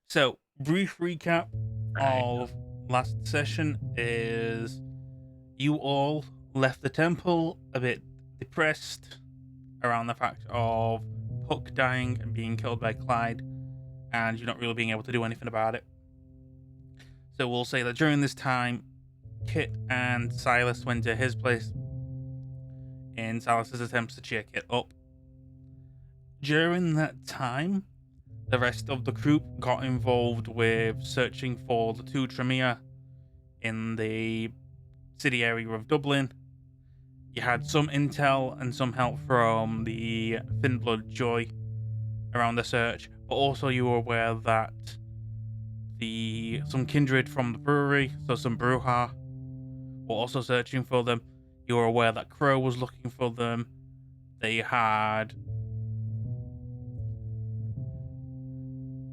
So, brief recap Right. of last session is you all left the temple a bit depressed around the fact of Puck dying and being killed by Clyde, and you're not really being able to do anything about it. So, we'll say that during this time, Kit and Silas went to his place in Silas's attempts to cheer Kit up. During that time, the rest of the group got involved with searching for the two Tremere in the city area of Dublin. You had some intel and some help from the Finblood Joy around the search, but also you were aware that some kindred from the brewery, so some Brewha, were also searching for them. You were aware that Crow was looking for them. They had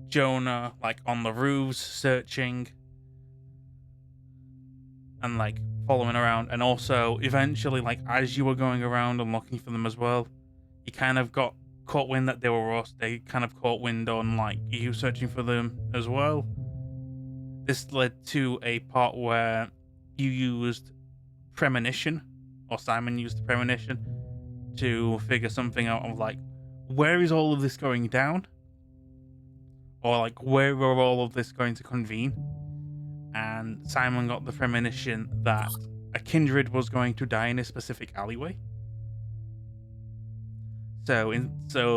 Jonah on the roofs searching and following around, and also eventually as you were going around and looking for them as well, you kind of got caught wind that they were lost. They kind of caught wind on you searching for them as well. This led to a part where you used premonition, or Simon used premonition to figure something out of where is all of this going down, or where are all of this going to convene. And Simon got the premonition that a kindred was going to die in a specific alleyway. So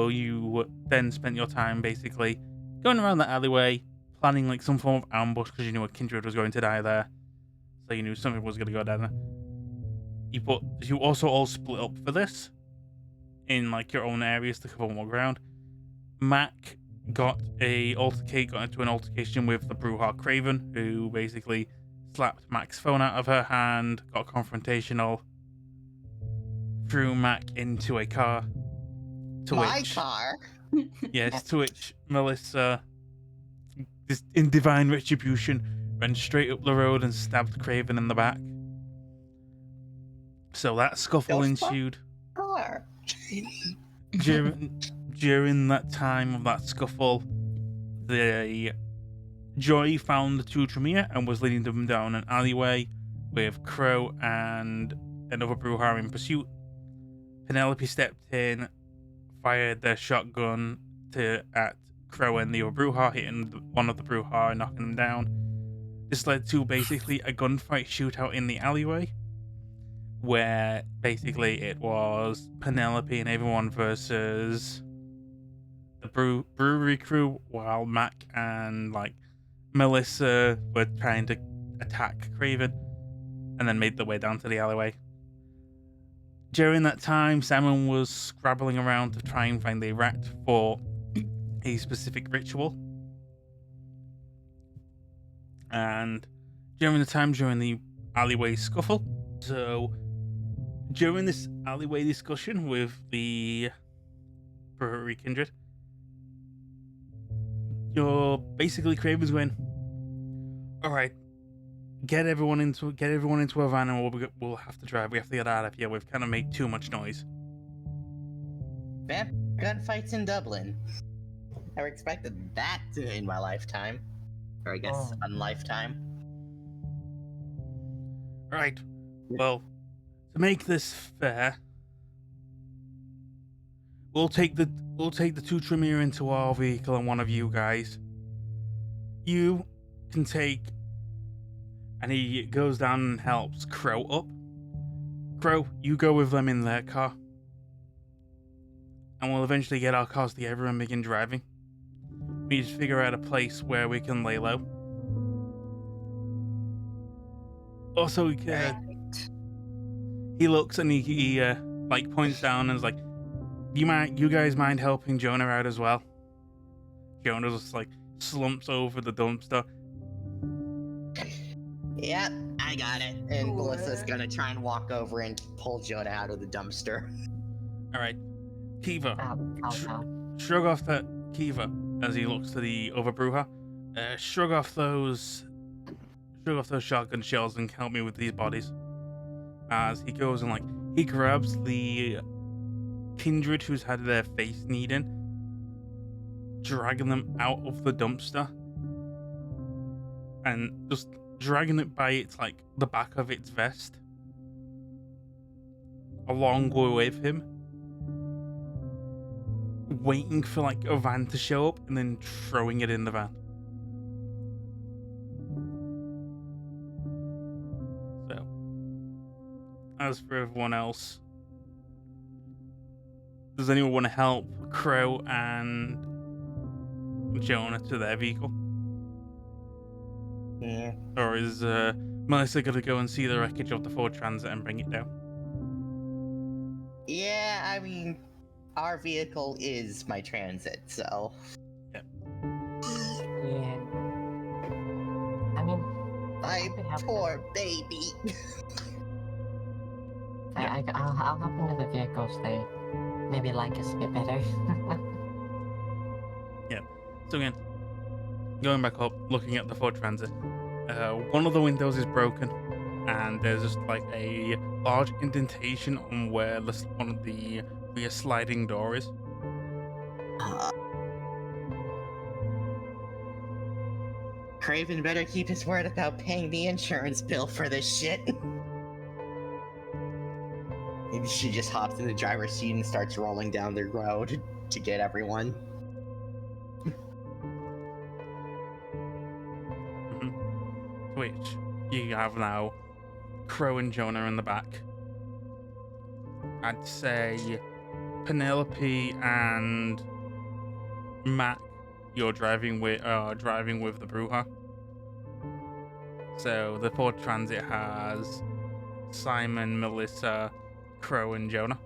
you then spent your time basically going around the alleyway, planning some form of ambush because you knew a kindred was going to die there. So you knew something was going to go down there. You also all split up for this in your own areas to cover more ground. Mac got into an altercation with the Brewha Craven, who basically slapped Mac's phone out of her hand, got confrontational, threw Mac into a car. My car? Yes, to which Melissa, in divine retribution, ran straight up the road and stabbed Craven in the back. So that scuffle ensued. Car. During that time of that scuffle, the Joy found the two Tremere and was leading them down an alleyway with Crow and another Brewha in pursuit. Penelope stepped in, fired their shotgun at Crow and the other Brewha, hitting one of the Brewha and knocking them down. This led to basically a gunfight shootout in the alleyway, where basically it was Penelope and everyone versus the brewery crew, while Mac and Melissa were trying to attack Craven, and then made their way down to the alleyway. During that time, Simon was scrabbling around to try and find a rat for a specific ritual. And during the alleyway scuffle, so during this alleyway discussion with the brewery kindred, you're basically Craven's going, all right, get everyone into a van, and we'll have to drive. We have to get out of here. We've kind of made too much noise. Vamp gunfights in Dublin. Never expected that in my lifetime. Or I guess unlifetime. Right. Well, to make this fair, we'll take the two Tremere into our vehicle, and one of you guys, you can take. And he goes down and helps Crow up. Crow, you go with them in their car. And we'll eventually get our cars together and begin driving. We just figure out a place where we can lay low. Also, he looks and he points down and is like, you guys mind helping Jonah out as well? Jonah just slumps over the dumpster. Yep, I got it. And Melissa's gonna try and walk over and pull Jonah out of the dumpster. Alright. Kiva. Shrug off that Kiva as he looks to the other Brewha. Shrug off those shotgun shells and help me with these bodies. As he goes and he grabs the kindred who's had their face kneaded, dragging them out of the dumpster and just dragging it by its like the back of its vest along with him, waiting for like a van to show up and then throwing it in the van. So, as for everyone else, does anyone want to help Crow and Jonah to their vehicle? Yeah. Or is Melissa gonna go and see the wreckage of the Ford Transit and bring it down? Yeah, I mean, our vehicle is my transit, so. Yep. Yeah. I mean, My poor baby. I'll hop into the vehicles. They maybe like us a bit better. Yeah. So again, going back up, looking at the Ford Transit, one of the windows is broken, and there's just like a large indentation on where one of the rear sliding door is. Craven better keep his word about paying the insurance bill for this shit. Maybe she just hops in the driver's seat and starts rolling down the road to get everyone. Which you have now Crow and Jonah in the back. I'd say Penelope and Mac, you're driving with the Bruja. So the Ford Transit has Simon, Melissa, Crow, and Jonah.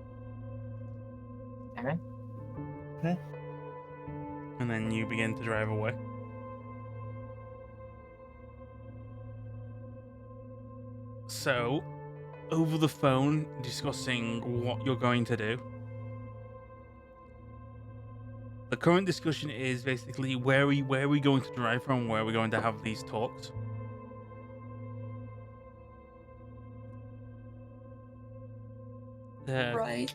Alright. And then you begin to drive away. So, over the phone, discussing what you're going to do. The current discussion is basically where are we going to drive from, where are we going to have these talks. Right.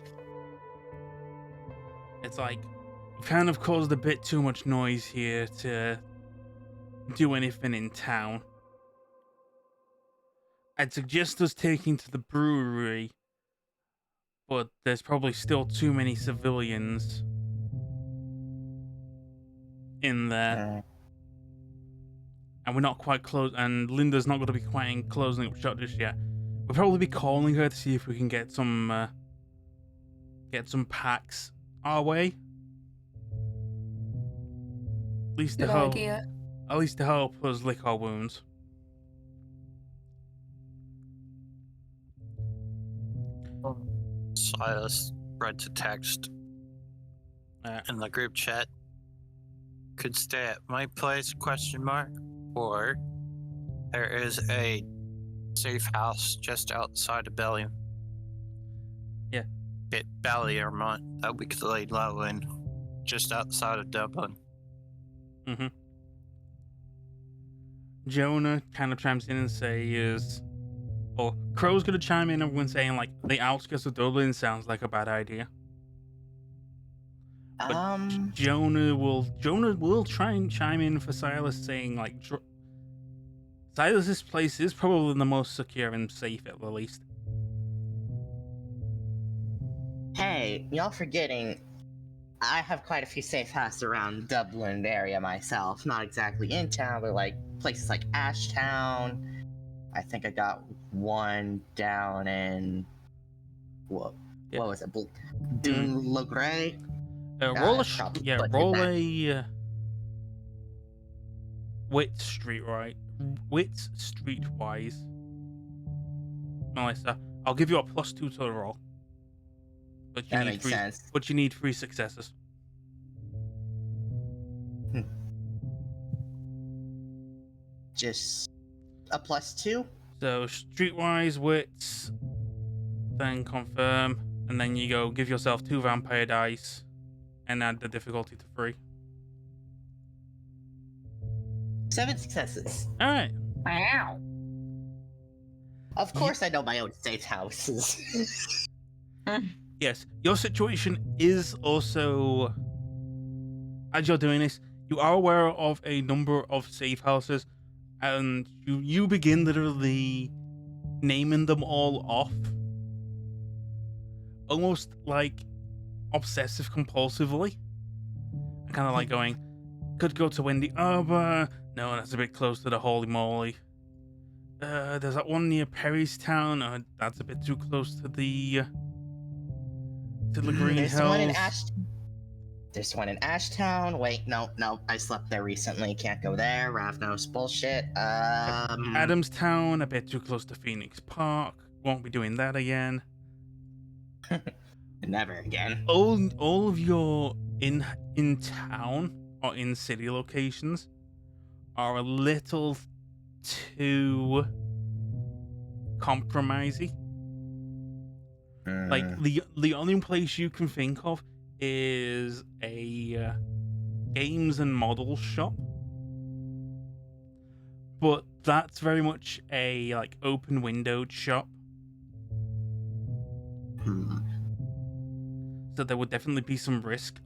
It's like, we've kind of caused a bit too much noise here to do anything in town. I'd suggest us taking to the brewery, but there's probably still too many civilians in there. And we're not quite close, and Linda's not going to be quite closing up shop just yet. We'll probably be calling her to see if we can get some packs our way. At least Good idea. to help us lick our wounds. Silas read to text in the group chat. Could stay at my place, ? Or there is a safe house just outside of Bellingham. Yeah. At Ballyermont that we could lay low in, just outside of Dublin. Mm-hmm. Jonah kind of chimes in and says, or Crow's gonna chime in and saying like the outskirts of Dublin sounds like a bad idea. But Jonah will try and chime in for Silas, saying like Silas's place is probably the most secure and safe at the least. Hey, y'all forgetting, I have quite a few safe houses around Dublin area myself. Not exactly in town, but like places like Ashtown. I think I got one down in what was it? Dunlogray? Roll a Wit Street, right? Wit Street wise. Melissa, I'll give you a +2 to the roll. But you That need makes 3 sense. But you need 3 successes. Just a +2? So streetwise wits, then confirm, and then you go give yourself 2 vampire dice and add the difficulty to 3. 7 successes. Alright. Wow. Of course I know my own safe houses. Yes, your situation is also, as you're doing this, you are aware of a number of safe houses and you begin literally naming them all off, almost like obsessive compulsively, kind of like going, could go to Windy Arbor. No, that's a bit close to the Holy Moly. There's that one near Perrystown. That's a bit too close to the Green There's Hills. one in There's one in Ashtown. Wait, no, I slept there recently. Can't go there. Ravnos bullshit. Adamstown, a bit too close to Phoenix Park. Won't be doing that again. Never again. All of your in town or in city locations are a little too compromising. Like the only place you can think of is a games and models shop, but that's very much a like open windowed shop. So there would definitely be some risk.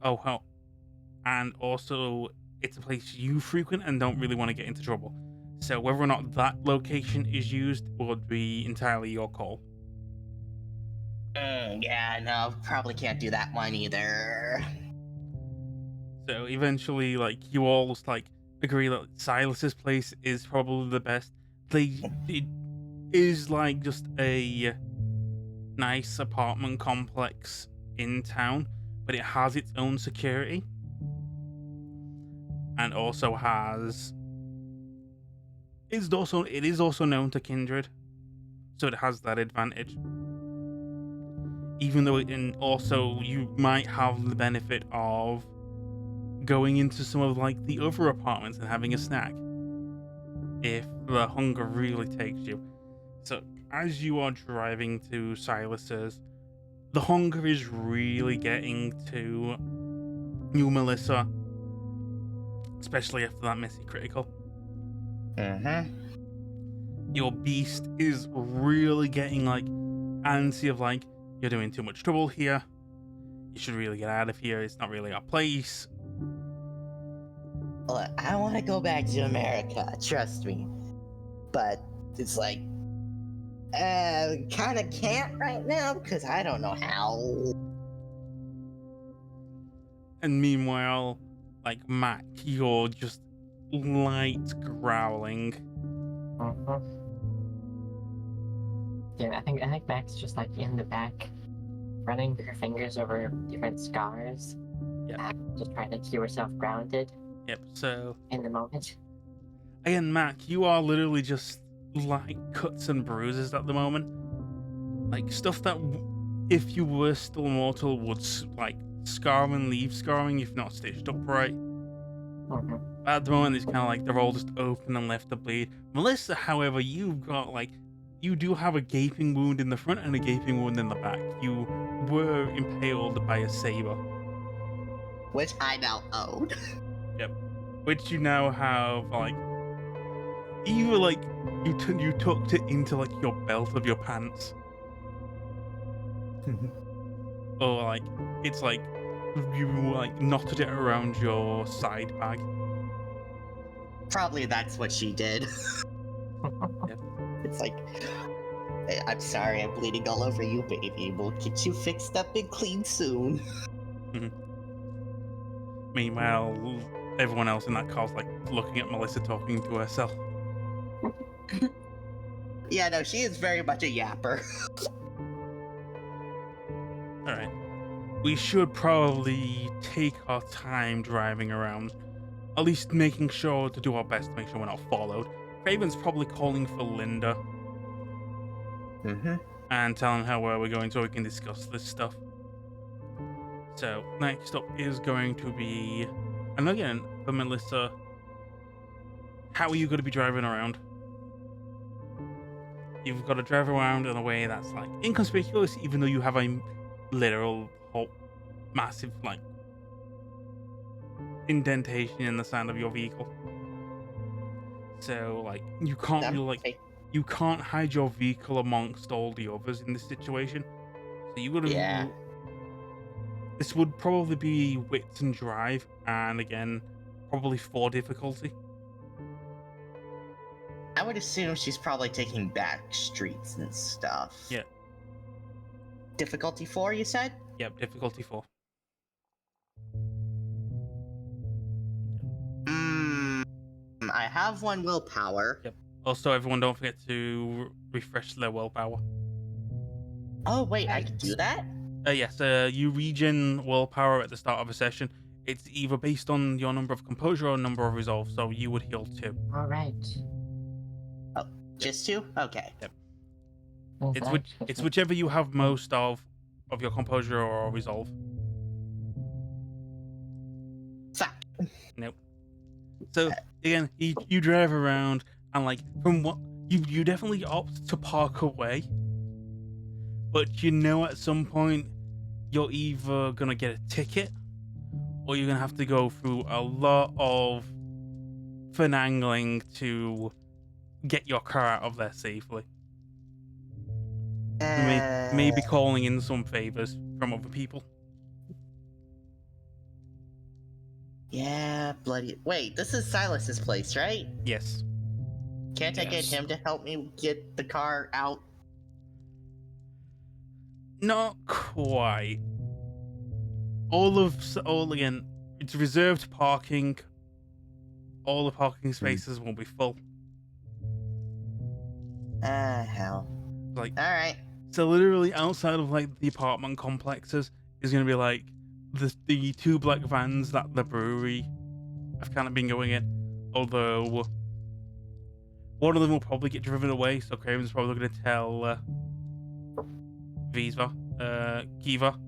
And also it's a place you frequent and don't really want to get into trouble. So whether or not that location is used would be entirely your call. Yeah, no, probably can't do that one either. So eventually, like, you all just, like, agree that Silas's place is probably the best. It is like just a nice apartment complex in town, but it has its own security. And also it is also known to Kindred, so it has that advantage. Even though you might have the benefit of going into some of like the other apartments and having a snack if the hunger really takes you. So as you are driving to Silas's, the hunger is really getting to you, Melissa, especially after that messy critical. Your beast is really getting like antsy of like, you're doing too much trouble here. You should really get out of here. It's not really our place. Look, I want to go back to America, trust me. But it's like, kind of can't right now because I don't know how. And meanwhile, like Mac, you're just light growling. Yeah, I think Mac's just like in the back, running her fingers over different scars. Yep. Just trying to keep herself grounded. Yep. So in the moment. Again, Mac, you are literally just like cuts and bruises at the moment, like stuff that if you were still mortal would like scar and leave scarring if not stitched up right. At the moment, it's kind of like they're all just open and left to bleed. Melissa, however, you've got like, you do have a gaping wound in the front and a gaping wound in the back. You were impaled by a saber. Which I now own. Yep. Which you now have like, either like, you tucked it into like your belt of your pants. Or like, it's like, you like knotted it around your side bag. Probably that's what she did. Yep. It's like, I'm sorry, I'm bleeding all over you, baby. We'll get you fixed up and clean soon. Meanwhile, everyone else in that car's like looking at Melissa talking to herself. Yeah, no, she is very much a yapper. Alright. We should probably take our time driving around. At least making sure to do our best to make sure we're not followed. Craven's probably calling for Linda. And telling her where we're going so we can discuss this stuff. So, next up is going to be... And again, for Melissa, how are you going to be driving around? You've got to drive around in a way that's like inconspicuous, even though you have a literal whole massive like indentation in the side of your vehicle. So like you can't really, like you can't hide your vehicle amongst all the others in this situation. So you would have. Yeah. This would probably be wits and drive, and again, probably 4 difficulty. I would assume she's probably taking back streets and stuff. Yeah. Difficulty 4, you said? Yep, difficulty 4. I have 1 willpower. Yep. Also, everyone don't forget to refresh their willpower. Oh, wait, I can do that? Yes, you regen willpower at the start of a session. It's either based on your number of composure or number of resolve, so you would heal 2. All right. Just 2? Okay. It's whichever you have most of your composure or resolve. Fuck. Nope. So again, you drive around and like from what you definitely opt to park away, but you know at some point you're either gonna get a ticket or you're gonna have to go through a lot of finagling to get your car out of there safely. Maybe calling in some favors from other people. Yeah, bloody. Wait, this is Silas's place, right? Yes. Can't I get Yes. him to help me get the car out? Not quite. Again, it's reserved parking. All the parking spaces will be full. Hell. Like, Alright. so literally outside of like the apartment complexes is gonna be like the 2 black vans that the brewery have kind of been going in. Although one of them will probably get driven away, so Craven's probably gonna tell Kiva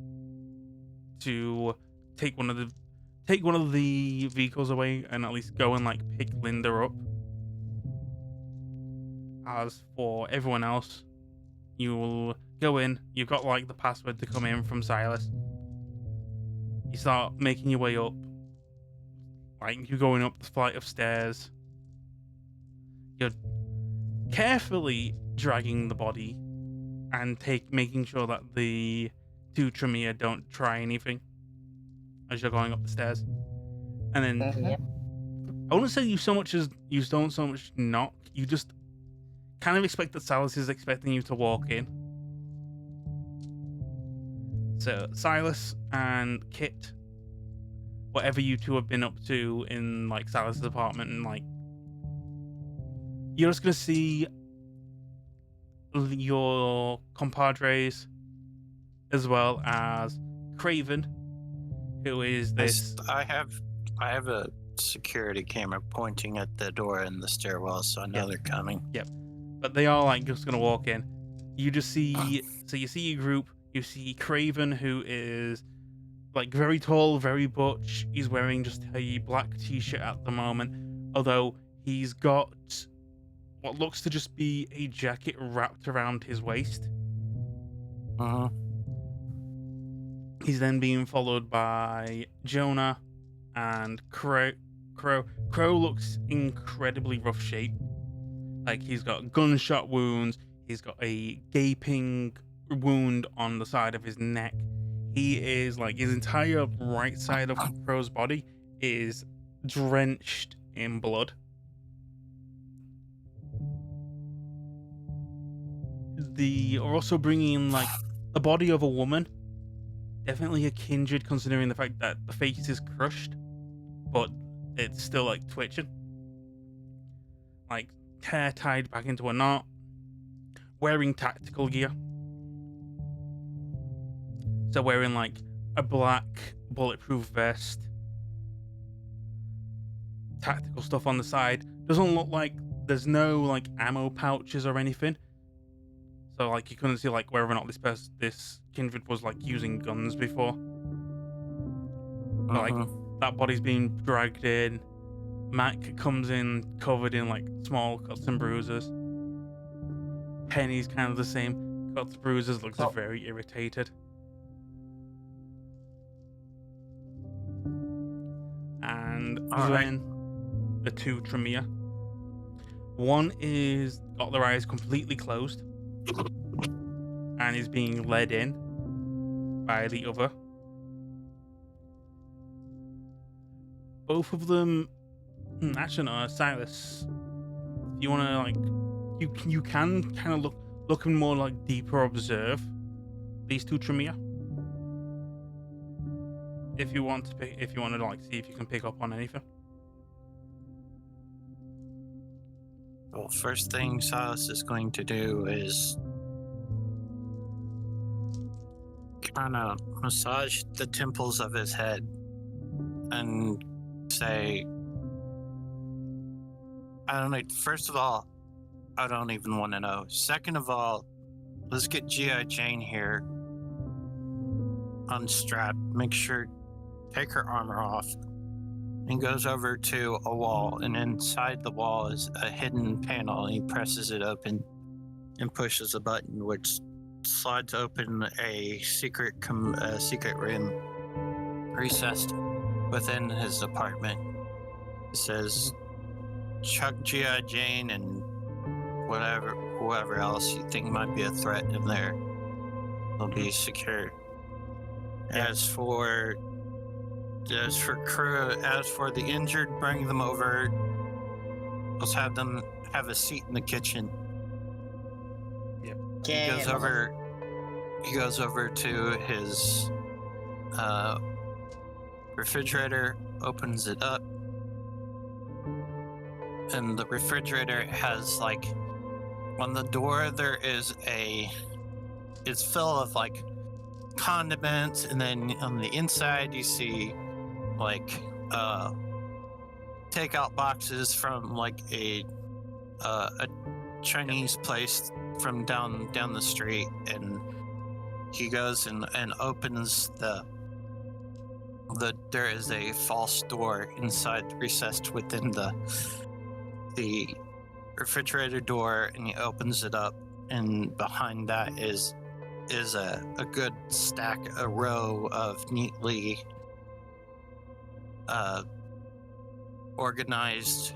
to take one of the vehicles away and at least go and like pick Linda up. As for everyone else, you will go in. You've got like the password to come in from Silas. You start making your way up. Like you're going up the flight of stairs. You're carefully dragging the body and making sure that the 2 Tremere don't try anything as you're going up the stairs. And then Yep. I wouldn't say you don't so much knock. You just kind of expect that Silas is expecting you to walk in. So Silas and Kit, whatever you 2 have been up to in like Silas's apartment, and like you're just gonna see your compadres as well as Craven, who is this. I have a security camera pointing at the door in the stairwell, so I know they're coming. But they are like just gonna walk in. You just see, so you see your group. You see Craven, who is like very tall, very butch. He's wearing just a black t-shirt at the moment, although he's got what looks to just be a jacket wrapped around his waist. Uh-huh. He's then being followed by Jonah and Crow. Crow looks incredibly rough shape. Like he's got gunshot wounds. He's got a gaping wound on the side of his neck. He is like his entire right side of Crow's body is drenched in blood. They are also bringing in like the body of a woman. Definitely a kindred, considering the fact that the face is crushed, but it's still like twitching. Like hair tied back into a knot, wearing tactical gear. So wearing like a black bulletproof vest, tactical stuff on the side. Doesn't look like there's no like ammo pouches or anything. So like you couldn't see like whether or not this kindred was like using guns before. But, like that body's being dragged in. Mac comes in covered in like small cuts and bruises. Penny's kind of the same. Cuts, bruises, looks very irritated. And then the 2 Tremere. One is got their eyes completely closed and is being led in by the other. Both of them, actually no, Silas if you want to like, you can kind of look and more like deeper observe these two Tremere. If you want to like see if you can pick up on anything. Well, first thing Silas is going to do is kind of massage the temples of his head and say, I don't know. First of all, I don't even want to know. Second of all, let's get G.I. Jane here unstrapped. Make sure, take her armor off. And goes over to a wall, and inside the wall is a hidden panel, and he presses it open and pushes a button, which slides open a secret room recessed within his apartment. It says, chuck G.I. Jane and whoever else you think might be a threat in there will be secure. As for the injured, bring them over. Let's have them have a seat in the kitchen. Okay, He goes over to his refrigerator, opens it up, and the refrigerator has like on the door there is it's full of like condiments, and then on the inside you see like takeout boxes from like a Chinese place from down the street, and he goes and opens there is a false door inside, recessed within the refrigerator door, and he opens it up, and behind that is a good a row of neatly organized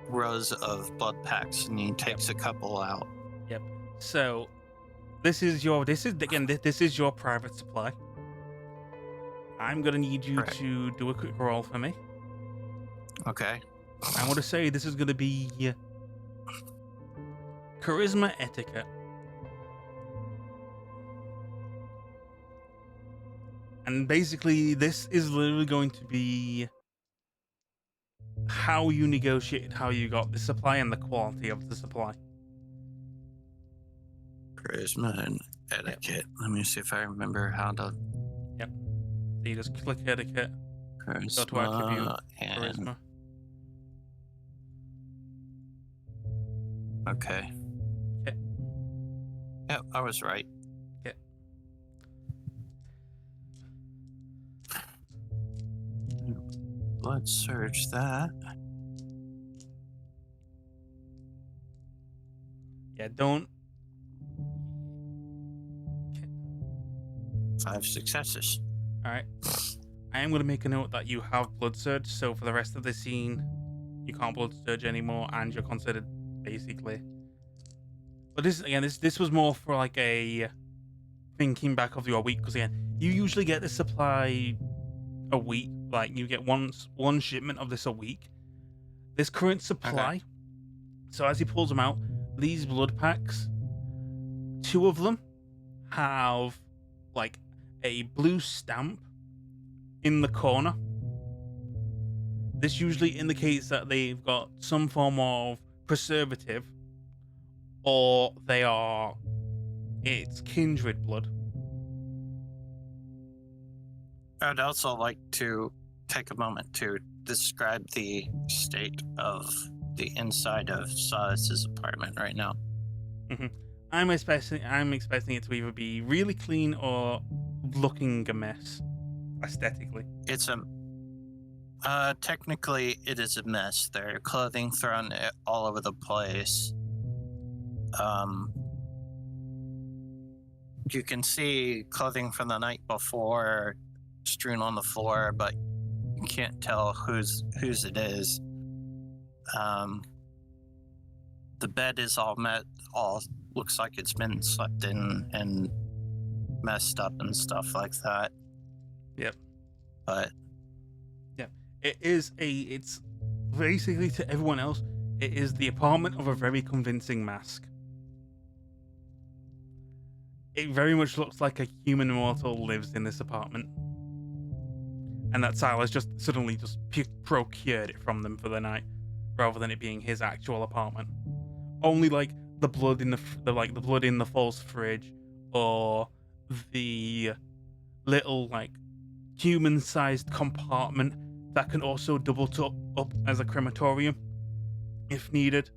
rows of blood packs, and he takes a couple out. Yep. So this is your private supply. I'm gonna need you to do a quick roll for me. Okay. I want to say this is gonna be charisma etiquette. And basically, this is literally going to be how you negotiated, how you got the supply, and the quality of the supply. Charisma and etiquette. Let me see if I remember how to. Yep. So you just click etiquette, Charisma, go to attribute, and charisma. Okay. Okay. Yep, I was right. Okay. Let's search that. Yeah, don't. 5 successes. All right. I am going to make a note that you have blood surge, so for the rest of the scene, you can't blood surge anymore, and you're considered basically. But this was more for like a thinking back of your week, because again, you usually get the supply a week. Like you get one shipment of this a week. This current supply. Okay. So as he pulls them out, these blood packs, 2 of them have like a blue stamp in the corner. This usually indicates that they've got some form of preservative, or it's kindred blood. I'd also like to take a moment to describe the state of the inside of Silas's apartment right now. Mm-hmm. I'm expecting it to either be really clean or looking a mess aesthetically. It's technically it is a mess. There are clothing thrown all over the place. You can see clothing from the night before strewn on the floor, but you can't tell whose it is. The bed is all looks like it's been slept in and messed up and stuff like that. Yep. But yeah, it's basically, to everyone else, It is the apartment of a very convincing mask. It very much looks like a human mortal lives in this apartment. And that Silas just suddenly just procured it from them for the night, rather than it being his actual apartment. Only like the blood in the blood in the false fridge, or the little like human-sized compartment that can also double up as a crematorium if needed.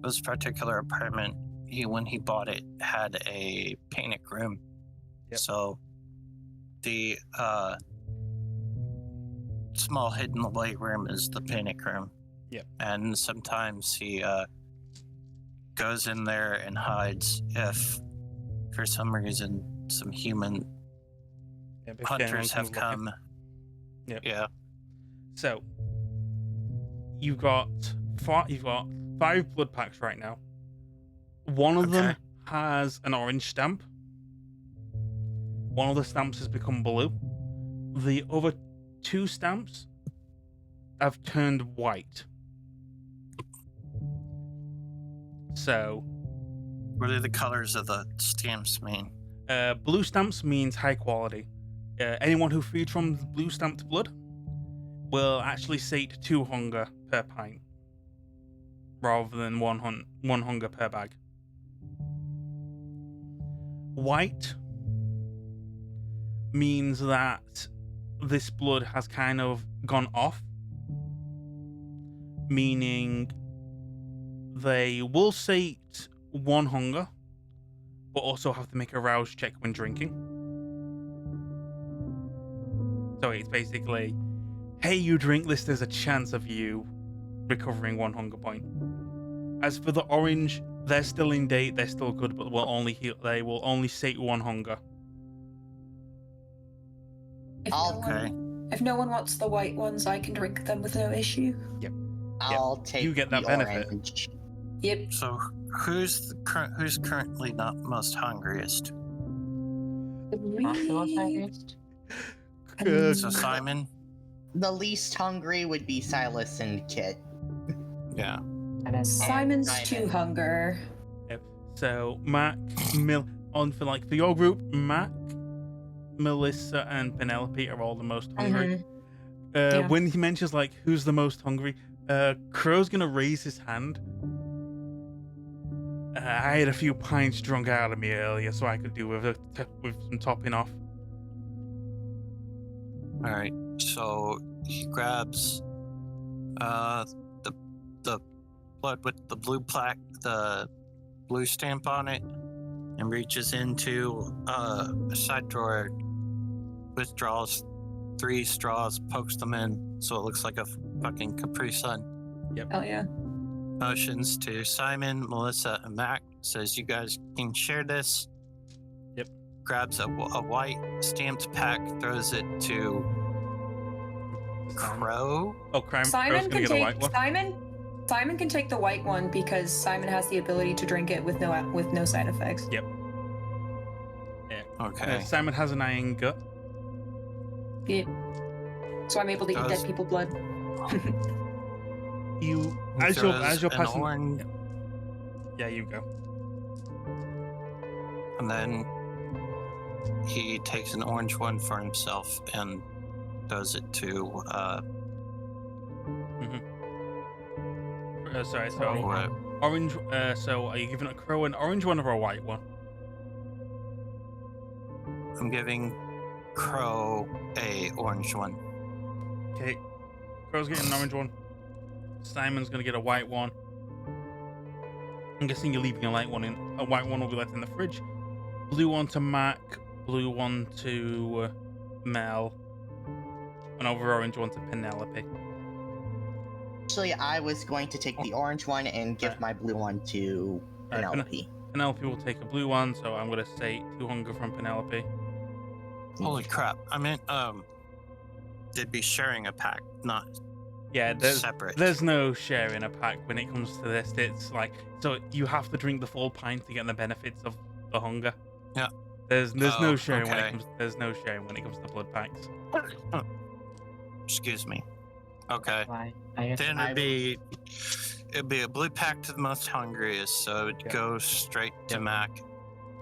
This particular apartment, when he bought it, had a panic room. Yep. So the small hidden away room is the panic room. Yep. And sometimes he goes in there and hides if, for some reason, some human hunters have come. Yep. Yeah. So you've got 5 blood packs right now. One of them has an orange stamp. One of the stamps has become blue. The other 2 stamps have turned white. So, what do the colors of the stamps mean? Blue stamps means high quality. Anyone who feeds from blue stamped blood will actually sate 2 hunger per pint, rather than one hunger per bag. White means that this blood has kind of gone off, meaning they will sate 1 hunger, but also have to make a rouse check when drinking. So it's basically, hey, you drink this, there's a chance of you recovering 1 hunger point. As for the orange, they're still in date, they're still good, but they will only sate 1 hunger. If no one wants the white ones, I can drink them with no issue. Yep. I'll take You get that the benefit. orange. Yep. So who's currently not most hungriest? So Simon? The least hungry would be Silas and Kit. Yeah. Simon's Simon. 2 hunger. Yep. So Mac, for your group, Mac, Melissa, and Penelope are all the most hungry. Yeah. When he mentions like who's the most hungry, Crow's gonna raise his hand. I had a few pints drunk out of me earlier, so I could do with some topping off. All right. So he grabs the blood with the blue plaque, the blue stamp on it, and reaches into a side drawer, withdraws 3 straws, pokes them in, so it looks like a fucking Capri Sun. Yep. Oh yeah. Motions to Simon, Melissa, and Mac. Says you guys can share this. Yep. Grabs a white stamped pack, throws it to Crow. Oh, Crow's Simon gonna can get a white take one. Simon can take the white one because Simon has the ability to drink it with no side effects. Yep. Yeah. Okay. Simon has an iron gut. Yep. So I'm able to eat Does- dead people blood. You He as you're throws an passing. orange, Yeah, you go. and then he takes an orange one for himself and throws it to Sorry. So what? orange. So are you giving a Crow an orange one or a white one? I'm giving Crow a orange one. Okay. Crow's getting an orange one. Simon's gonna get a white one. I'm guessing you're leaving a white one in. A white one will be left in the fridge. Blue one to Mac. Blue one to Mel. Another orange one to Penelope. Actually, I was going to take the orange one and give my blue one to Alright, Penelope. Penelope will take a blue one, so I'm gonna say 2 hunger from Penelope. Holy crap! I meant they'd be sharing a pack, not Yeah, separate. there's no sharing a pack when it comes to this. It's like, so you have to drink the full pint to get the benefits of the hunger. Yeah. There's no sharing when it okay. comes. There's no sharing when it comes to blood packs. Excuse me. Okay. Why? I guess Then it'd be a blue pack to the most hungriest, so it'd go straight to Mac.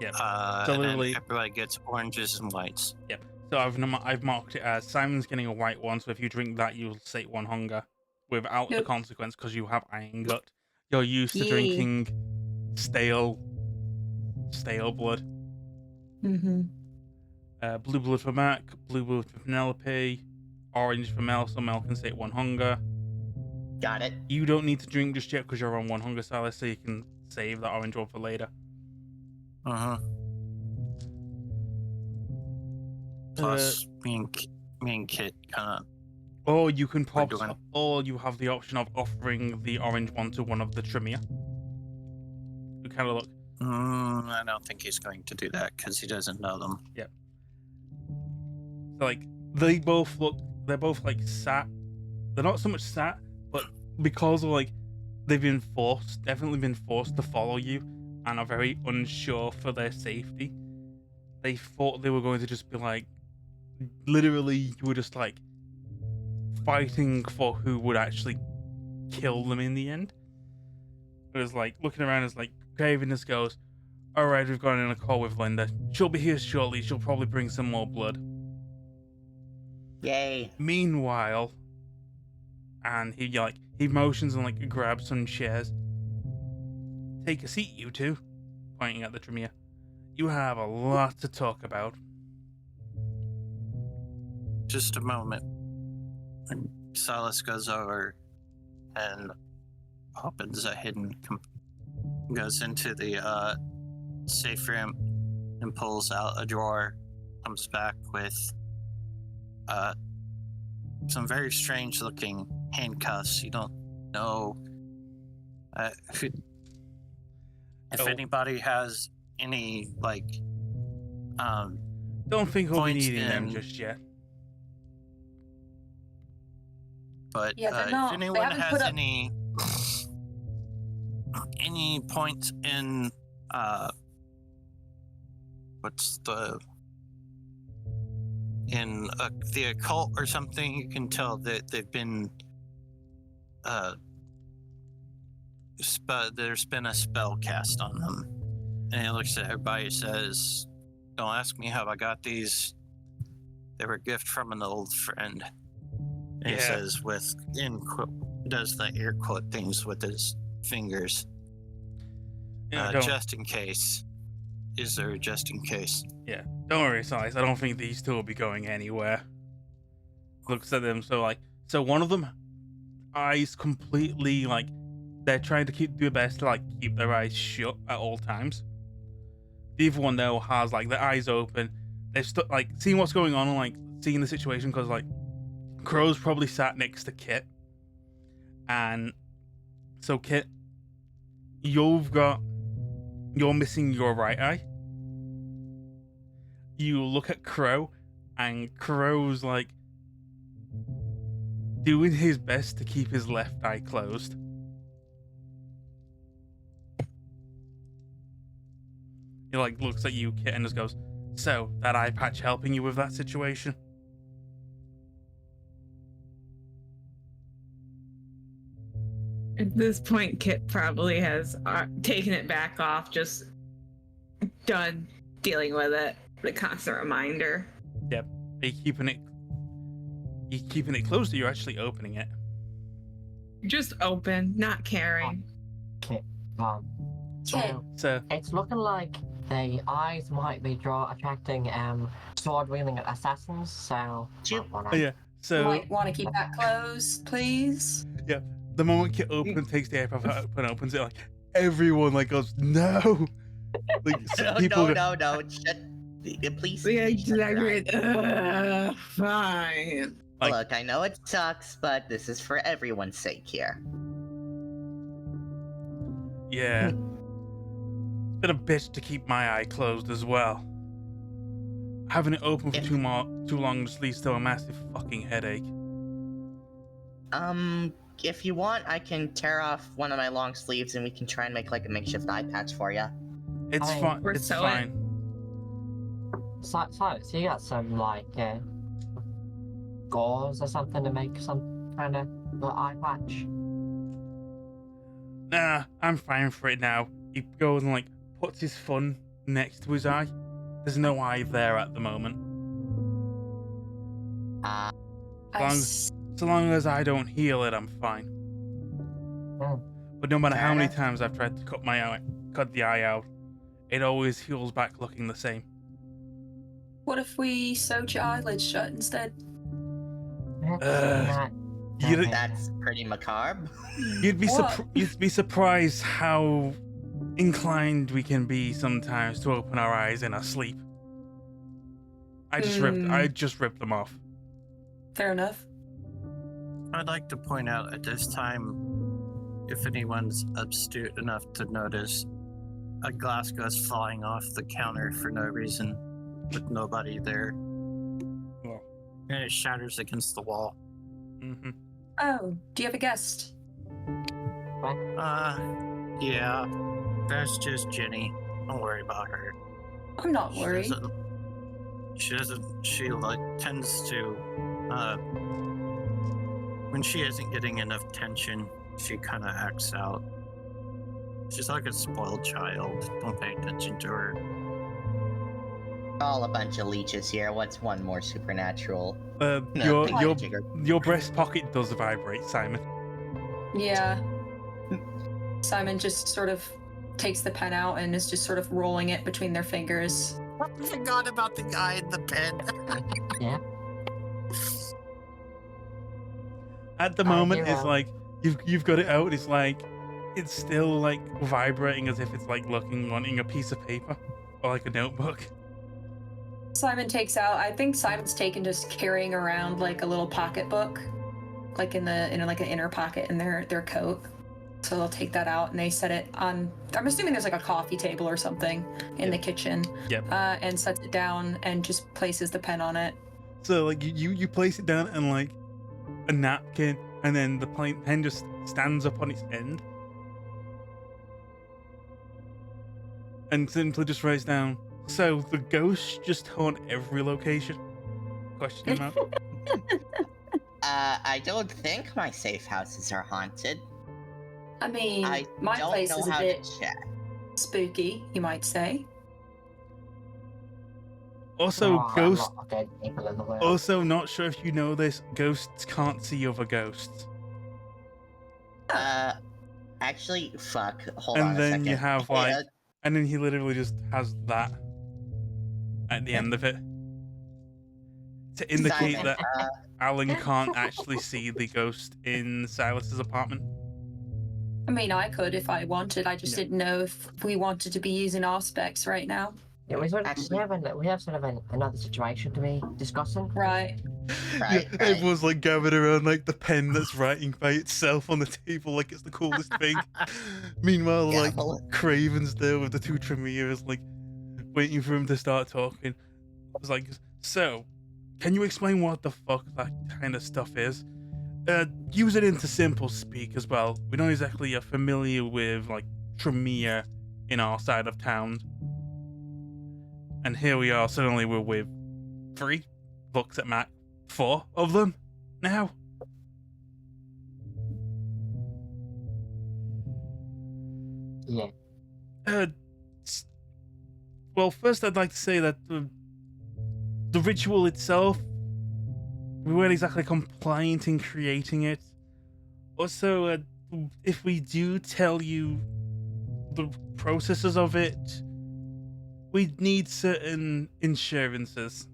Yep. And then literally- everybody gets oranges and whites. Yep. So I've marked it as Simon's getting a white one. So if you drink that, you'll sate one hunger without the Yep. consequence because you have iron gut. You're used to Yay. drinking stale blood. Mm-hmm. Blue blood for Mac, blue blood for Penelope, orange for Mel, so Mel can sate one hunger. Got it. You don't need to drink just yet because you're on one hunger, Silas, so you can save that orange one for later. Plus, me and Kit kind of. Or you can We're pop, doing- or you have the option of offering the orange one to one of the Tremere. You kind of look. I don't think he's going to do that because he doesn't know them. So like they both look, they're both like sat. They're not so much sat, but because of like they've been definitely been forced to follow you, and are very unsure for their safety. They thought they were going to just be like, literally, you were just like fighting for who would actually kill them in the end. It was like looking around, it's like Craven just goes, "All right, we've gone in a call with Linda. She'll be here shortly. She'll probably bring some more blood." Yay. Meanwhile, and he motions and like grabs some chairs. "Take a seat, you two," pointing at the Tremere. "You have a lot to talk about." Just a moment. And Silas goes over and opens a goes into the safe room and pulls out a drawer. Comes back with some very strange looking handcuffs. You don't know if Oh. anybody has any like Don't think we'll be Points needing them in- just yet. but Yeah, they're if not- they anyone haven't has put up- any points in what's the in the occult or something, you can tell that they've been there's been a spell cast on them. And he looks at everybody and says, "Don't ask me how I got these. They were a gift from an old friend." And he Yeah. says does the air quote things with his fingers. Yeah, don't Just in case. Is there a just in case? don't worry, Silas. I don't think these two will be going anywhere. Looks at them, so one of them eyes completely like they're trying to do their best to like keep their eyes shut at all times. The other one though has like their eyes open. They've like seeing what's going on and like seeing the situation because like Crow's probably sat next to Kit, and so Kit, you're missing your right eye. You look at Crow, and Crow's like doing his best to keep his left eye closed. He like looks at you, Kit, and just goes, "So, that eye patch helping you with that situation?" At this point, Kit probably has taken it back off, just done dealing with it. The constant reminder. Yep. Are you keeping it closed, or you're actually opening it? Just open, not caring. Kit. Kit. So, It's looking like the eyes might be attracting sword wielding assassins. So. Chip. oh yeah. So Might want to keep that closed, please. the moment Kit takes the aircraft out and opens it, like everyone like goes, "No!" Like people go, No. Shut. Please. Yeah, please shut your eyes. exaggerate. Fine. Like- Look, I know it sucks, but this is for everyone's sake here. "Yeah, it's been a bitch to keep my eye closed as well. Having it open for too long just leads to a massive fucking headache." If you want, I can tear off one of my long sleeves and we can try and make like a makeshift eye patch for you. It's Fine. fine. We're It's sewing. fine. Silas, you got some like gauze or something to make some kind of little eye patch? Nah, I'm fine for it now. He goes and like puts his thumb next to his eye. There's no eye there at the moment. So long as I don't heal it, I'm fine. But no matter how many times I've tried to cut the eye out, it always heals back looking the same. What if we sewed your eyelids shut instead? That's pretty macabre. You'd be surprised how inclined we can be sometimes to open our eyes in our sleep. I just ripped them off. Fair enough. I'd like to point out at this time, if anyone's astute enough to notice, a glass goes flying off the counter for no reason, with nobody there. Well. And it shatters against the wall. Mm-hmm. Oh, do you have a guest? Yeah. That's just Jenny. Don't worry about her. I'm not worried. She tends to, when she isn't getting enough attention, she kind of acts out. She's like a spoiled child. Don't pay attention to her. All a bunch of leeches here. What's one more supernatural? Your breast pocket does vibrate, Simon. Yeah. Simon just sort of takes the pen out and is just sort of rolling it between their fingers. I forgot about the guy in the pen. Yeah. At the moment, it's like you've got it out. It's like it's still like vibrating as if it's like wanting a piece of paper or like a notebook. Simon takes out. I think Simon's taken just carrying around like a little pocketbook, like in like an inner pocket in their coat. So they'll take that out and they set it on. I'm assuming there's like a coffee table or something in the kitchen. Yep. And sets it down and just places the pen on it. So like you place it down and like a napkin, and then the pen just stands up on its end, and simply just writes down. So the ghosts just haunt every location? Question mark. I don't think my safe houses are haunted. I mean, my place is a bit spooky, you might say. Also, ghosts. I'm not dead people in the world. Also, not sure if you know this. Ghosts can't see other ghosts. Actually, fuck. Hold on And a then second. you have like, and then he literally just has that at the end of it to indicate Simon, that Alan can't actually see the ghost in Silas's apartment. I mean, I could if I wanted. I just didn't know if we wanted to be using our specs right now. Yeah, we have sort of another situation to be discussing. Right. Right. Everyone's like gathered around like the pen that's writing by itself on the table like it's the coolest thing. Meanwhile, Yeah, like well- Craven's there with the two Tremors like waiting for him to start talking. I was like, so, can you explain what the fuck that kind of stuff is? Use it into simple speak as well. We're not exactly familiar with like Tremor in our side of town. And here we are, suddenly we're with 3, looks at Matt, 4 of them now. Yeah. Well, first I'd like to say that the ritual itself, we weren't exactly compliant in creating it. Also, if we do tell you the processes of it, we'd need certain insurances.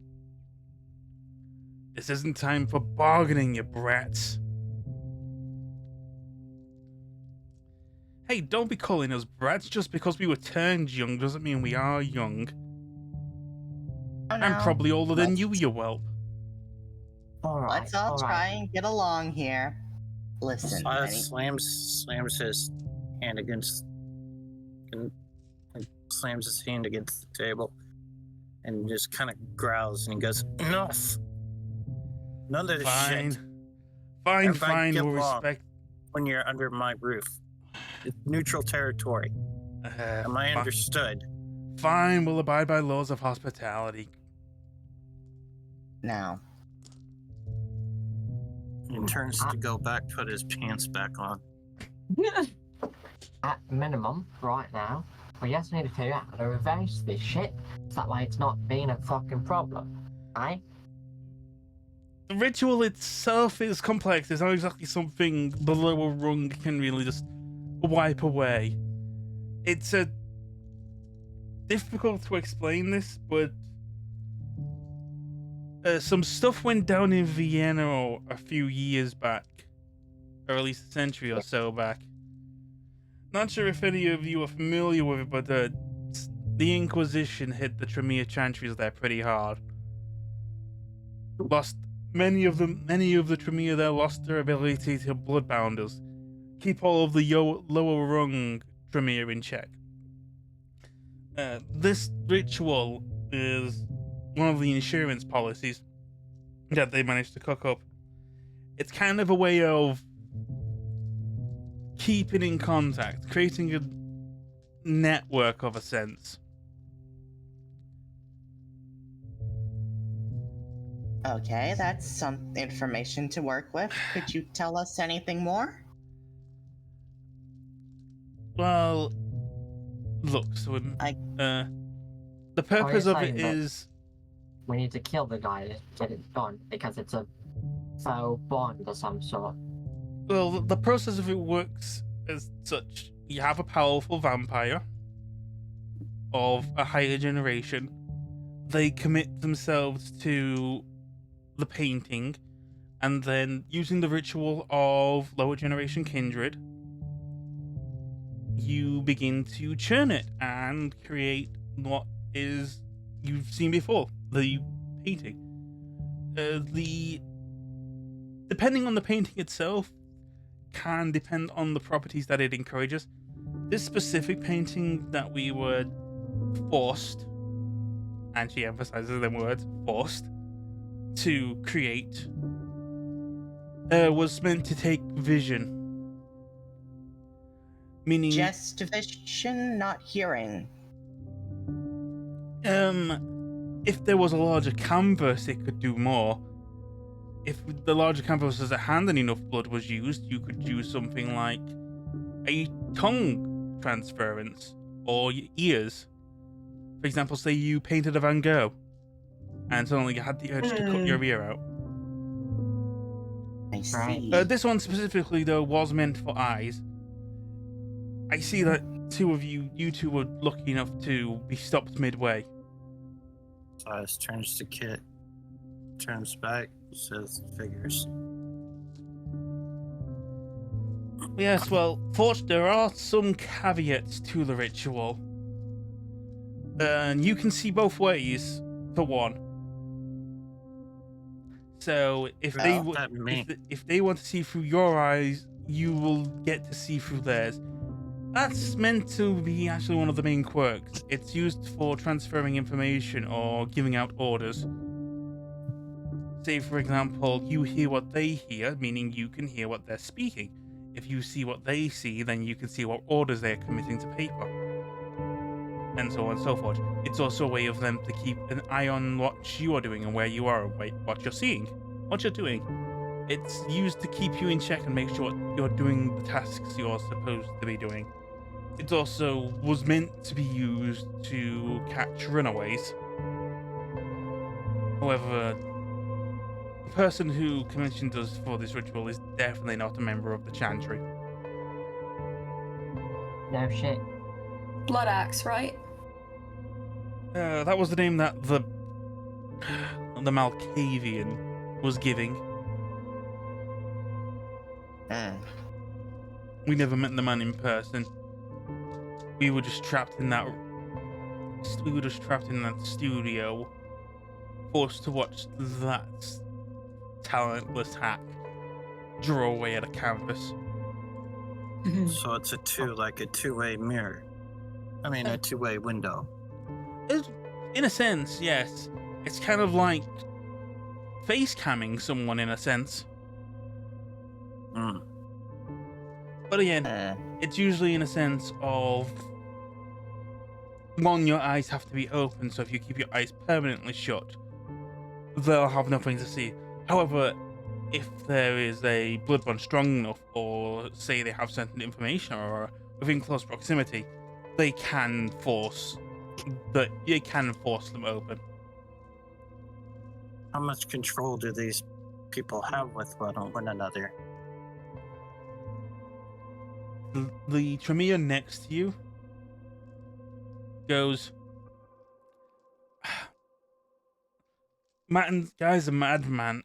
This isn't time for bargaining, you brats. Hey, don't be calling us brats. Just because we were turned young doesn't mean we are young. Oh, no. I'm probably older than you whelp. Alright. Let's all try and get along here. Listen, Slams his hand against and slams his hand against the table and just kind of growls and he goes, enough! None of this shit. Fine, Everybody get we'll along respect. when you're under my roof. It's neutral territory. Am I understood? Fine, we'll abide by laws of hospitality. now, He turns to go back, put his pants back on. At minimum, right now, we just need to figure out how to reverse this shit, so that way it's not being a fucking problem, right? The ritual itself is complex. It's not exactly something the lower rung can really just wipe away. It's difficult to explain this, but some stuff went down in Vienna a few years back, or at least a century or so back. Not sure if any of you are familiar with it, but the Inquisition hit the Tremere chantries there pretty hard. Lost many of the Tremere there lost their ability to bloodbounders, keep all of the lower rung Tremere in check. This ritual is one of the insurance policies that they managed to cook up. It's kind of a way of keeping in contact, creating a network of a sense. Okay, that's some information to work with. Could you tell us anything more? Well, look, so the purpose of it is We need to kill the guy to get it done, because it's a faux bond of some sort. well, the process of it works as such. You have a powerful vampire of a higher generation. They commit themselves to the painting, and then using the ritual of lower generation kindred, you begin to churn it and create what is you've seen before, the painting. Depending on the painting itself can depend on the properties that it encourages. This specific painting that we were forced, and she emphasizes them words, forced, to create, was meant to take vision. Meaning... Just vision, not hearing. If there was a larger canvas, it could do more. If the larger canvas was at hand and enough blood was used, you could use something like a tongue transference, or your ears. For example, say you painted a Van Gogh, and suddenly you had the urge to cut your ear out. I see. This one specifically, though, was meant for eyes. I see that you two were lucky enough to be stopped midway. Silas turns to Kit, turns back, says figures. Yes, well, fortunately, there are some caveats to the ritual. And you can see both ways, for one. So if they want to see through your eyes, you will get to see through theirs. That's meant to be actually one of the main quirks. It's used for transferring information or giving out orders. Say, for example, you hear what they hear, meaning you can hear what they're speaking. If you see what they see, then you can see what orders they're committing to paper. And so on and so forth. It's also a way of them to keep an eye on what you are doing and where you are, and what you're seeing, what you're doing. It's used to keep you in check and make sure you're doing the tasks you're supposed to be doing. It also was meant to be used to catch runaways. However, the person who commissioned us for this ritual is definitely not a member of the Chantry. No shit. Blood axe, right? That was the name that the Malkavian was giving. We never met the man in person. We were just trapped in that studio, forced to watch that talentless hack draw away at a canvas. So it's a two-way mirror. I mean, a two-way window. In a sense, yes. It's kind of like face camming someone in a sense. But again, it's usually in a sense of, one, your eyes have to be open, so if you keep your eyes permanently shut, they'll have nothing to see. However, if there is a blood bond strong enough, or say they have certain information or are within close proximity, they can force them open. How much control do these people have with one another? The Tremere next to you goes, guy's a madman.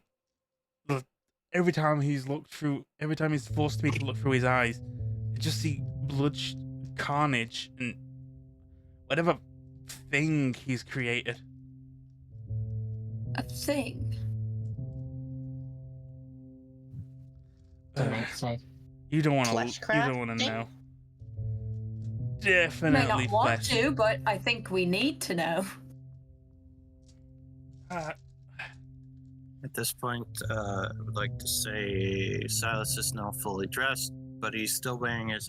Every time he's forced me to look through his eyes, I just see blood, carnage, and whatever thing he's created. A thing. Don't make sense. You don't want Flesh to. You don't want to crafting? know. May Definitely not want flesh. to, but I think we need to know. At this point, I would like to say Silas is now fully dressed, but he's still wearing his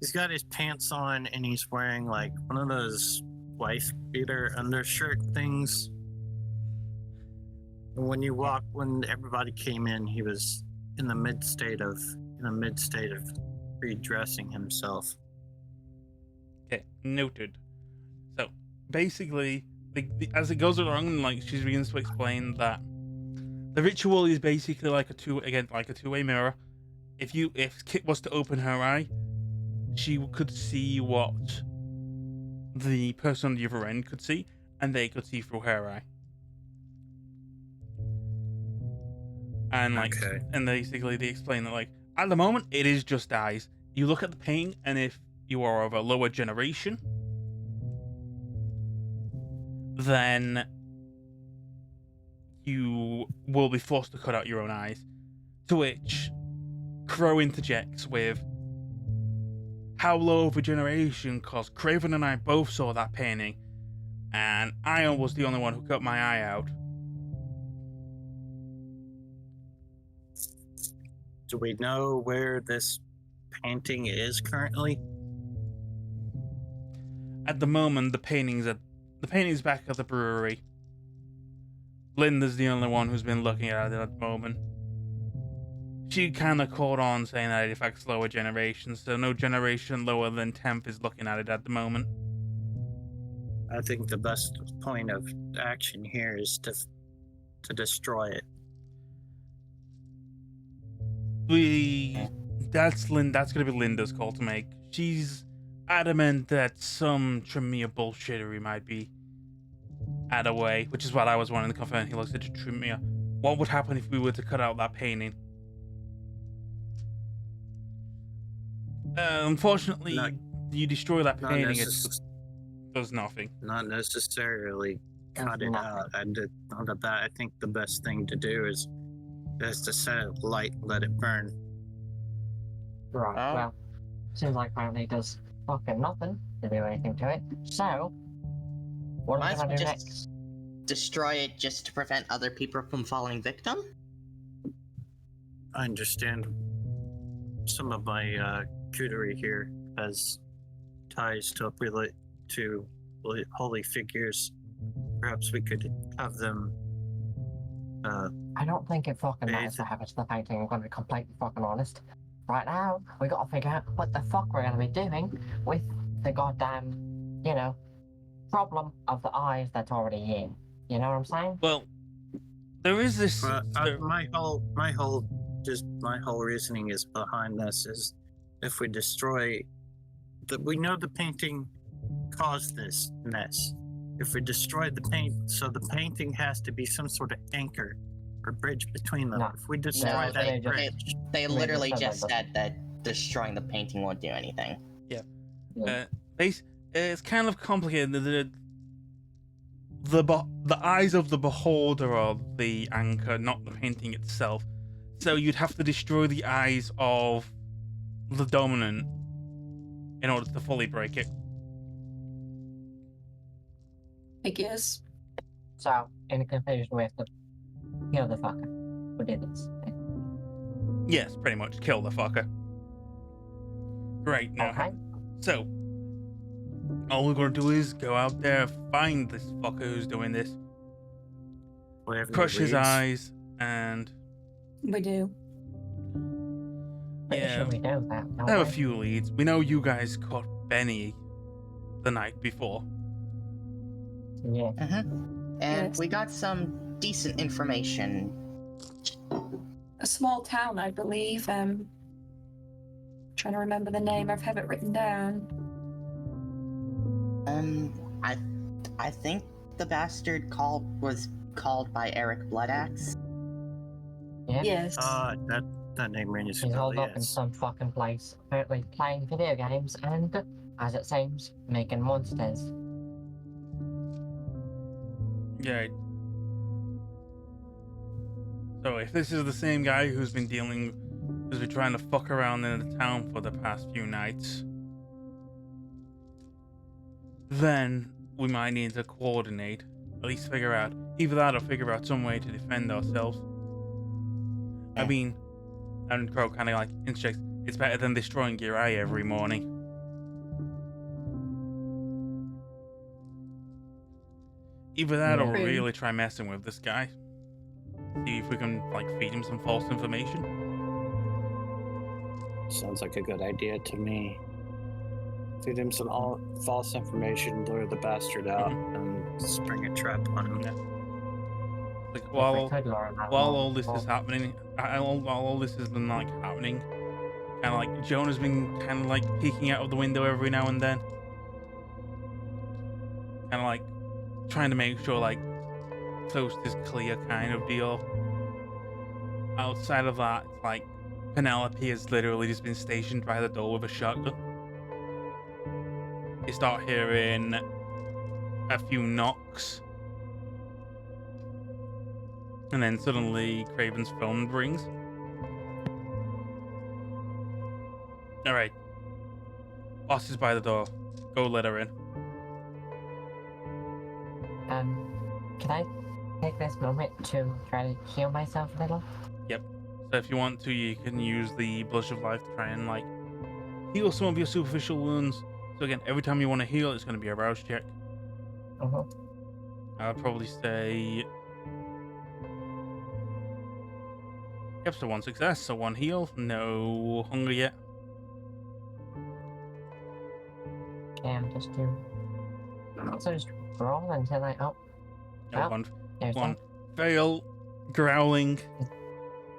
he's got his pants on and he's wearing like one of those wife beater undershirt things. When everybody came in, he was in the mid state of redressing himself. Okay, noted. So basically, as it goes along, like she begins to explain that the ritual is basically like a two-way mirror. If Kit was to open her eye, she could see what the person on the other end could see, and they could see through her eye. And and basically they explain that at the moment it is just eyes. You look at the painting, and if you are of a lower generation, then you will be forced to cut out your own eyes. To which Crow interjects with, how low of a generation, cause Craven and I both saw that painting, and I was the only one who cut my eye out. Do we know where this painting is currently? At the moment, the painting's back at the brewery. Linda's the only one who's been looking at it at the moment. She kind of caught on saying that it affects lower generations, so no generation lower than 10th is looking at it at the moment. I think the best point of action here is to destroy it. That's gonna be Linda's call to make. She's adamant that some Tremere bullshittery might be at a way, which is what I was wanting to confirm. He looks at Tremere. What would happen if we were to cut out that painting? Unfortunately, you destroy that painting, it does nothing. Not necessarily cut it out. I think the best thing to do is to set it light, let it burn. Right, well, seems like apparently it does fucking nothing to do anything to it. So, what am I gonna do next? Destroy it just to prevent other people from falling victim? I understand some of my Coterie here has ties to holy figures. Perhaps we could have them. I don't think it fucking matters what happens to the painting, I'm gonna be completely fucking honest. Right now, we gotta figure out what the fuck we're gonna be doing with the goddamn, problem of the eyes that's already in. You know what I'm saying? Well, there is this. My whole reasoning is behind this is if we destroy we know the painting caused this mess. If we destroy the paint, so the painting has to be some sort of anchor or bridge between them. No. If we destroy that bridge, They literally just said that destroying the painting won't do anything. Yeah. It's kind of complicated. The eyes of the beholder are the anchor, not the painting itself. So you'd have to destroy the eyes of the dominant in order to fully break it. I guess. So, in conclusion, we have to kill the fucker who did this. Yes, pretty much. Kill the fucker. Great. Now, Okay. so all we're gonna do is go out there, find this fucker who's doing this, whatever crush his leads. eyes, And We do. Pretty yeah, sure we know that. I have a few leads. We know you guys caught Benny the night before. Yeah. And Yes. we got some decent information. A small town, I believe. Trying to remember the name. I have it written down. I think the bastard was called by Eric Bloodaxe. Yeah. Yes. That name rings a He's bell, holed up in yes. some fucking place, apparently playing video games and, as it seems, making monsters. Yeah. So if this is the same guy who's been trying to fuck around in the town for the past few nights, then we might need to coordinate. At least figure out either that or figure out some way to defend ourselves. I mean, and Crow kind of like interjects, it's better than destroying your eye every morning. Either that or Yeah. really try messing with this guy. See if we can like feed him some false information. Sounds like a good idea to me. Feed him some false information, lure the bastard out, and spring a trap on him. Yeah. Like If we while could lure him out all more, this is happening, while all this has been like happening, kind of like Jonah's been kind of like peeking out of the window every now and then, kind of like trying to make sure like coast is clear kind of deal. Outside of that, like Penelope has literally just been stationed by the door with a shotgun. You start hearing a few knocks, and then suddenly Craven's phone rings. All right, boss is by the door. Go let her in. Can I take this moment to try to heal myself a little? So if you want to, you can use the Blush of Life to try and like heal some of your superficial wounds. So again, every time you want to heal, it's going to be a rouse check. Uh-huh. I'd probably say, yep, so 1 success, so 1 heal, no hunger yet. Okay, I'm just doing. So just roll until I. Oh, No, well, one there's one fail, growling.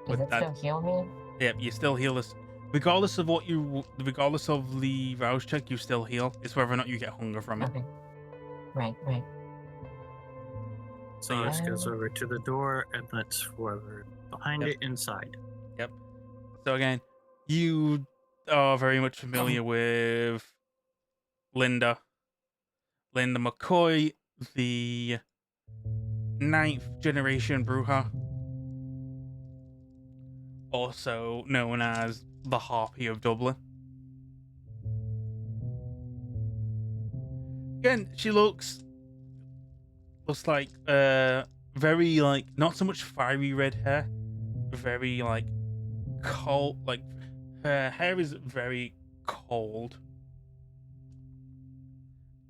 Does with it that. still heal me? Yep, you still heal this. Regardless of the rouse check, you still heal. It's whether or not you get hunger from it. Okay. Right. So this goes over to the door and lets whoever behind it inside. Yep. So again, you are very much familiar with Linda McCoy, the 9th generation Bruja, also known as the Harpy of Dublin. Again, she looks like very like not so much fiery red hair, very like cold. Like her hair is very cold,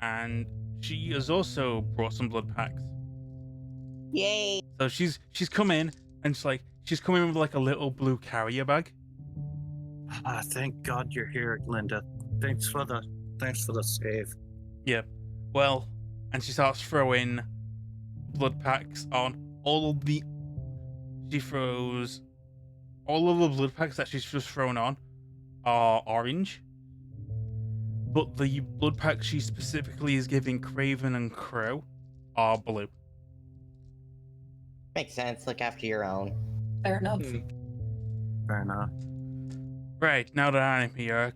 and she has also brought some blood packs. Yay! So she's come in and she's come in with like a little blue carrier bag. Thank God you're here, Linda. Thanks for the save. Yeah. Well, and she starts throwing blood packs on she throws all of the blood packs that she's just thrown on are orange, but the blood packs she specifically is giving Craven and Crow are blue. Makes sense. Look after your own. Fair enough. Fair enough. Right, now that I'm here,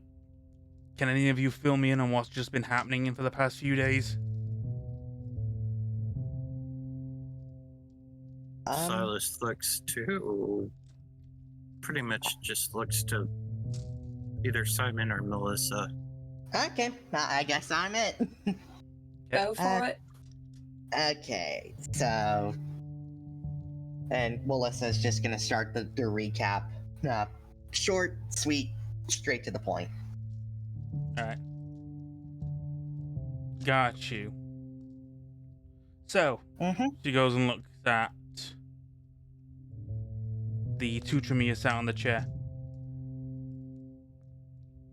can any of you fill me in on what's just been happening for the past few days? Silas pretty much just looks to either Simon or Melissa. Okay, I guess I'm it. Go for it. Okay, so... And Melissa's just gonna start the recap. Short, sweet, straight to the point. Alright. Got you. So, Mm-hmm. she goes and looks at the two Tremere sat on the chair.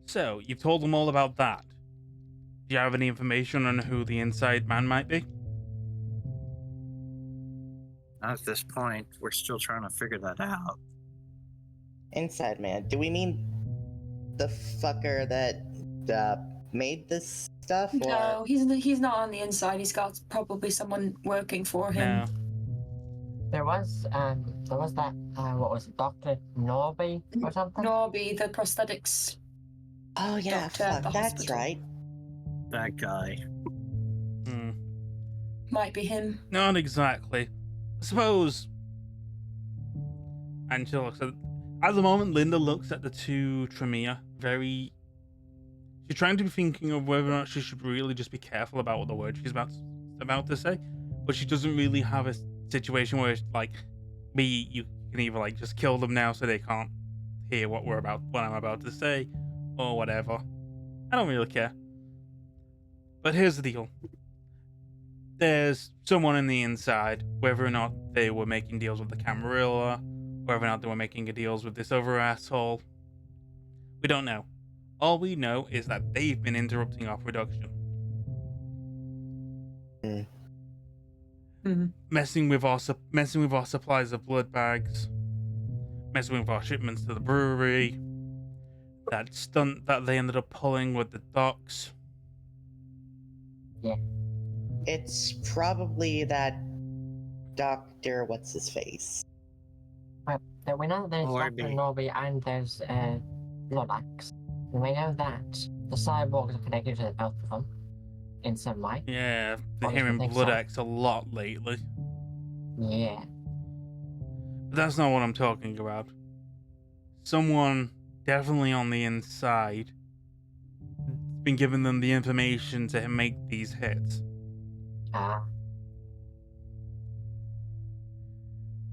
So, you've told them all about that. Do you have any information on who the inside man might be? At this point, we're still trying to figure that out. Inside man. Do we mean the fucker that made this stuff? Or... No, he's not on the inside. He's got probably someone working for him. No. There was that, what was it, Dr. Norby or something? Norby, the prosthetics. Oh yeah, Doctor at fuck, the that's hospital. right. That guy. Might be him. Not exactly. I suppose. And she looks at the moment, Linda looks at the two Tremere very. She's trying to be thinking of whether or not she should really just be careful about what the word she's about to say, but she doesn't really have a situation where, like, you can either like just kill them now so they can't hear what I'm about to say, or whatever. I don't really care. But here's the deal. There's someone in the inside, whether or not they were making deals with the Camarilla, whether or not they were making deals with this other asshole. We don't know. All we know is that they've been interrupting our production. Messing with our supplies of blood bags, messing with our shipments to the brewery, that stunt that they ended up pulling with the docks. Yeah. It's probably that Dr. What's his face? Well, we know there's Norby. Dr. Norby and there's Bloodaxe. And we know that the cyborgs are connected to both of them in some way. Yeah, been What do you hearing think, Bloodaxe a lot lately. Yeah. But that's not what I'm talking about. Someone definitely on the inside been giving them the information to make these hits.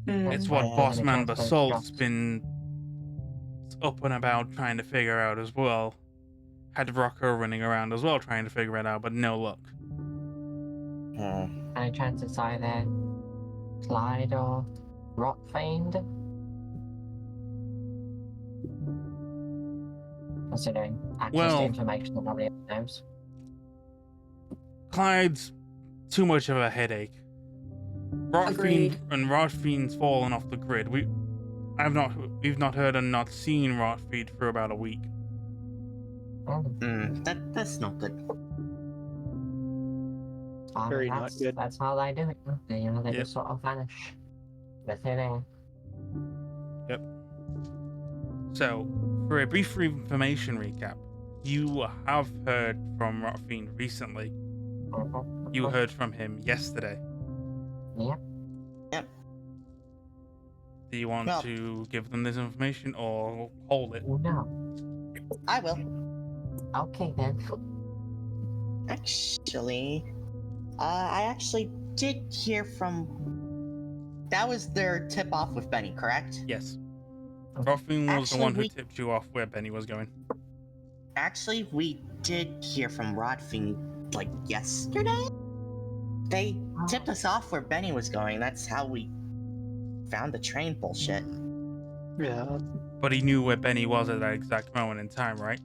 It's what Yeah, Boss and Man it transfers Basalt's shots. been up and about trying to figure out as well. Had Rocco running around as well trying to figure it out, but no luck. Any chance it's either Clyde or Rotfiend? Considering access Well- to information that nobody else knows. Clyde's too much of a headache. Agreed. Rotfiend's fallen off the grid. We've not heard and not seen Rotfiend for about a week. That's not good. Very not good. That's how they do it. They Yep. just sort of vanish. They're thin. Yep. So, for a brief information recap, you have heard from Rotfiend recently. You heard from him yesterday. Yep. Do you want Well- to give them this information or hold it? No. I will. Okay then. Actually, I actually did hear from. That was their tip off with Benny, correct? Yes. Rotfiend was the Actually, one who we- tipped you off where Benny was going. Actually, we did hear from Rodfiend like yesterday. They tipped us off where Benny was going. That's how we found the train bullshit. Yeah. But he knew where Benny was at that exact moment in time, right?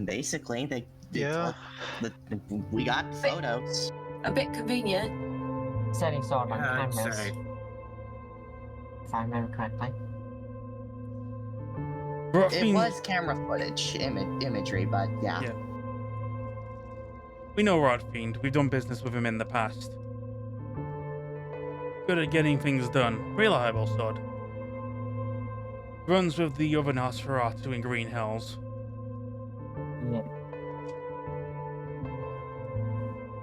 Basically, they Yeah. we got photos. A bit convenient. Said he saw it on I'd cameras, say. if I remember correctly. It Rotfiend, was camera footage, imagery, but yeah. Yeah. We know Rotfiend. We've done business with him in the past. Good at getting things done. Reliable sod. Runs with the other Nosferatu in Green Hills. Yeah.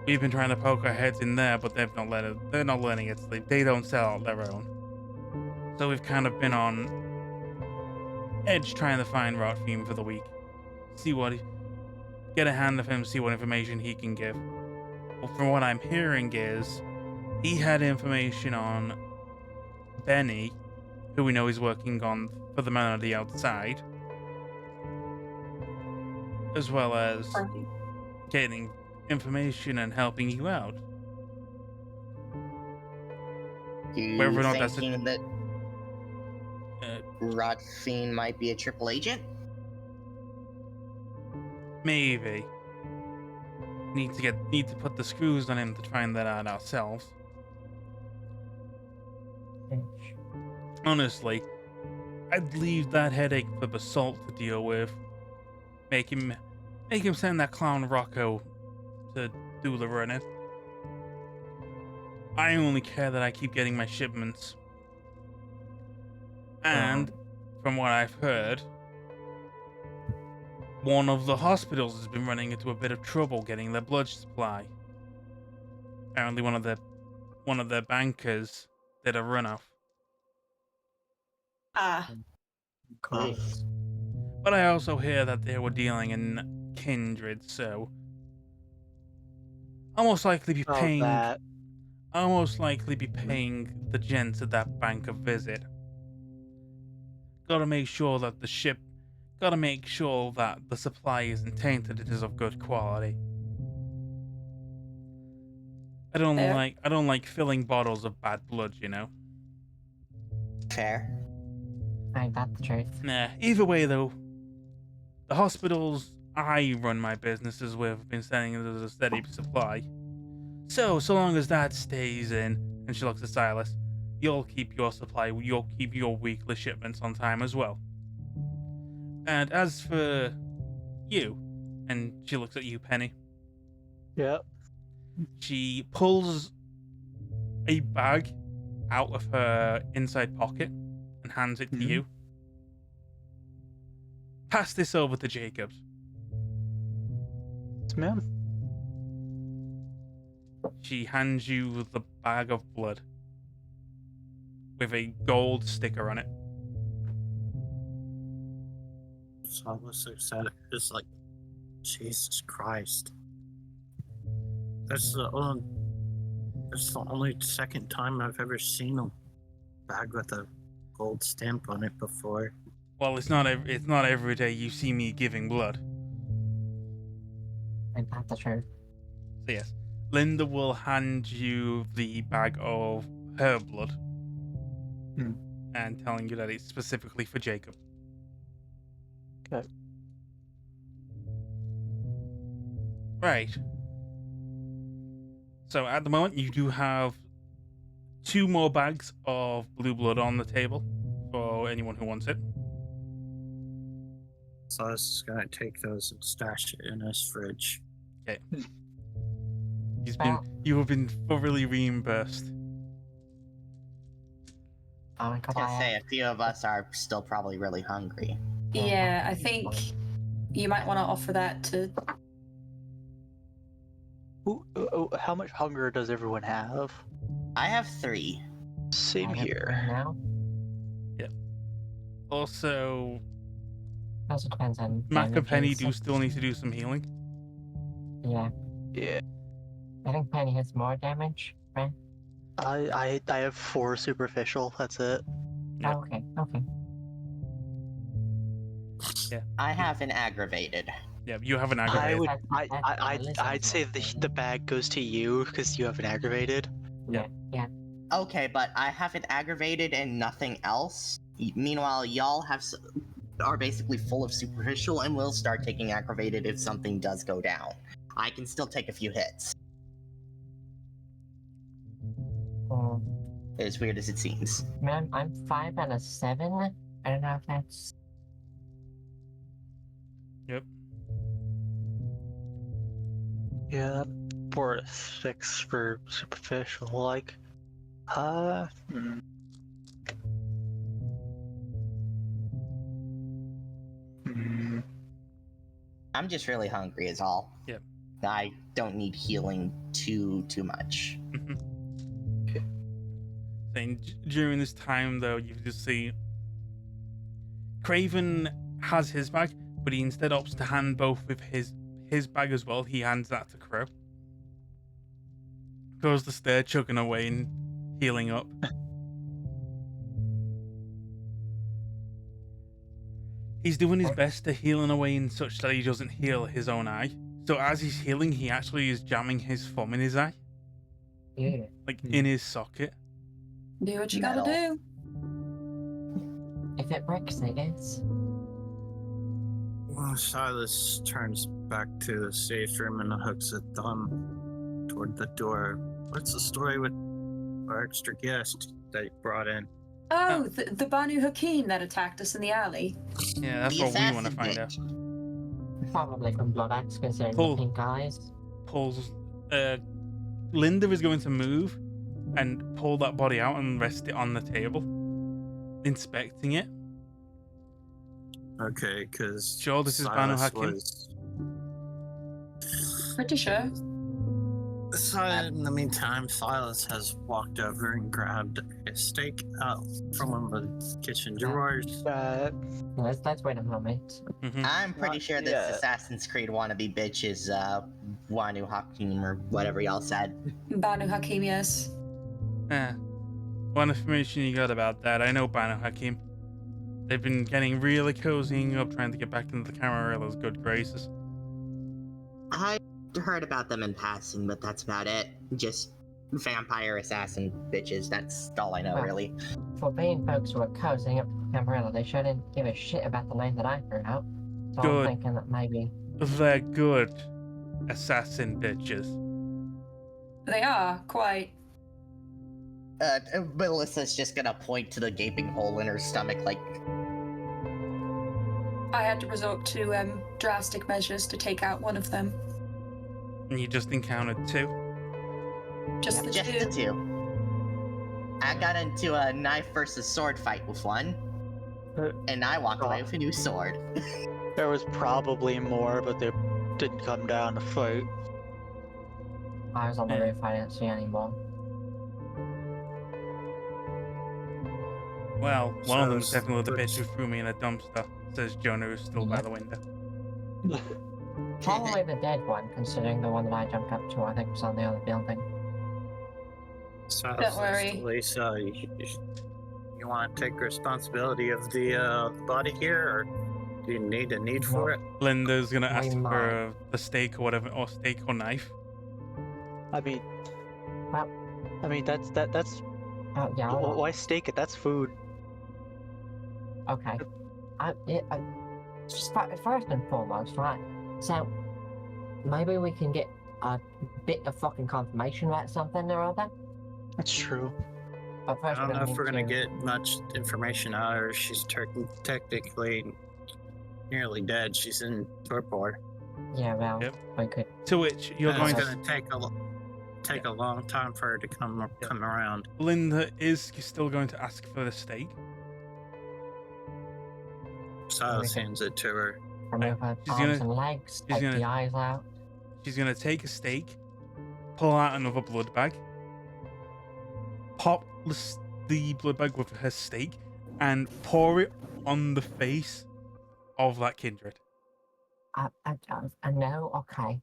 We've been trying to poke our heads in there, but they're not letting it sleep. They don't sell out their own. So we've kind of been on edge trying to find Rotfiend for the week. Get a hand of him, see what information he can give. Well, from what I'm hearing is, he had information on Benny, who we know is working on for the man on the outside, as well as getting information and helping you out. You Whether or not that's thinking that Rodfine might be a triple agent? Maybe. Need to put the screws on him to find that out ourselves. Honestly, I'd leave that headache for Basalt to deal with. Make him send that clown Rocco to do the running. I only care that I keep getting my shipments. And from what I've heard, one of the hospitals has been running into a bit of trouble getting their blood supply. Apparently one of their bankers did a runoff. But I also hear that they were dealing in kindred, so almost likely be paying the gents at that bank a visit. Gotta make sure that the supply isn't tainted, it is of good quality. I don't like filling bottles of bad blood, you know. Fair. Ain't that the truth? Nah, either way though, the hospitals I run my businesses with have been sending us a steady supply. So long as that stays in, and she looks at Silas, you'll keep your supply, you'll keep your weekly shipments on time as well. And as for you, and she looks at you, Penny. Yep. She pulls a bag out of her inside pocket and hands it to you. Pass this over to Jacobs. Yes, ma'am. She hands you the bag of blood with a gold sticker on it. Silas looks at it, it's like, Jesus Christ. That's the only second time I've ever seen a bag with a gold stamp on it before. Well, it's not every day you see me giving blood. Ain't that the truth? So yes, Linda will hand you the bag of her blood, and telling you that it's specifically for Jacob. Okay. Right. So at the moment, you do have 2 more bags of blue blood on the table for anyone who wants it. Silas is gonna take those and stash it in his fridge. Okay. You have been thoroughly reimbursed. I was gonna say, a few of us are still probably really hungry. Yeah, I think you might want to offer that to. How much hunger does everyone have? I have 3. Same here. Now? Yep. Also, Also depends on. Mac and Penny do still need to do some healing. Yeah. Yeah. I think Penny has more damage, right? I have 4 superficial. That's it. Yep. Oh, okay. Okay. I have an aggravated. Yeah, you have an aggravated. I'd say the bag goes to you because you have an aggravated. Yeah. Yeah. Okay, but I have an aggravated and nothing else. Meanwhile, y'all are basically full of superficial and will start taking aggravated if something does go down. I can still take a few hits. As weird as it seems. Man, I'm 5 out of 7. I don't know if that's. Yep. Yeah, 4 to 6 for superficial. Like, I'm just really hungry is all. Yep. I don't need healing too much. And during this time, though, you just see Craven has his bag, but he instead opts to hand both with his bag as well. He hands that to Crow. Goes the stair, chugging away and healing up. He's doing his best to heal in a way in such that he doesn't heal his own eye. So as he's healing, he actually is jamming his thumb in his eye. Yeah. Like, in his socket. Do what you gotta do. if it breaks, I guess. Well, Silas turns back to the safe room and hooks a thumb toward the door. What's the story with our extra guest that you brought in? Oh, the Banu Hakim that attacked us in the alley. Yeah, that's The what we want to assassin find out. bitch. Probably from blood acts, considering Pull. the pink eyes. Pulls. Linda is going to move and pull that body out and rest it on the table, inspecting it. Okay, because Sure, this is Banu Hakim. Pretty sure. In the meantime, Silas has walked over and grabbed a steak out from one of the kitchen drawers. Let's wait a moment. Mhm. I'm pretty Not sure this yet. Assassin's Creed wannabe bitch is Wanu Hakim or whatever y'all said. Banu Hakim, yes. What information you got about that? I know Banu Hakim. They've been getting really cozying up, trying to get back into the Camarella's good graces. I heard about them in passing, but that's about it. Just vampire assassin bitches. That's all I know, Well, really. For being folks who are cozying up to Camarilla, they shouldn't give a shit about the name that I threw out. So Good. I'm thinking that maybe... They're good assassin bitches. They are, quite. Melissa's just gonna point to the gaping hole in her stomach, like, I had to resort to drastic measures to take out one of them. And you just encountered two. Just the just two. the two. I got into a knife versus sword fight with one, and I walked away with a new sword. There was probably more, but they didn't come down to fight. I was on the roof, I didn't see any more. Well, one of them's So, definitely the but- bitch who threw me in a dumpster, says Jonah, who's still by the window. Probably the dead one, considering the one that I jumped up to, I think, was on the other building. Silas Don't worry. says to Lisa, you want to take responsibility of the body here, or do you need a need for it? Linda's gonna ask We for the steak or whatever, or steak or knife. I mean, Well- that's Oh, yeah, hold on. why steak it? That's food. Okay. Just first and foremost, right? So, maybe we can get a bit of fucking confirmation about something or other. That's true. But I first, don't know if we're gonna to... get much information out of her. She's technically nearly dead. She's in torpor. Yeah, well, Yep. we could. To which you're And going it's to. gonna take a long time for her to come around. Linda is still going to ask for the steak. Silas Okay. hands it to her. Remove her She's arms gonna- and legs, she's take gonna- the eyes out. She's gonna take a steak, pull out another blood bag, pop the blood bag with her steak, and pour it on the face of that kindred. No, okay.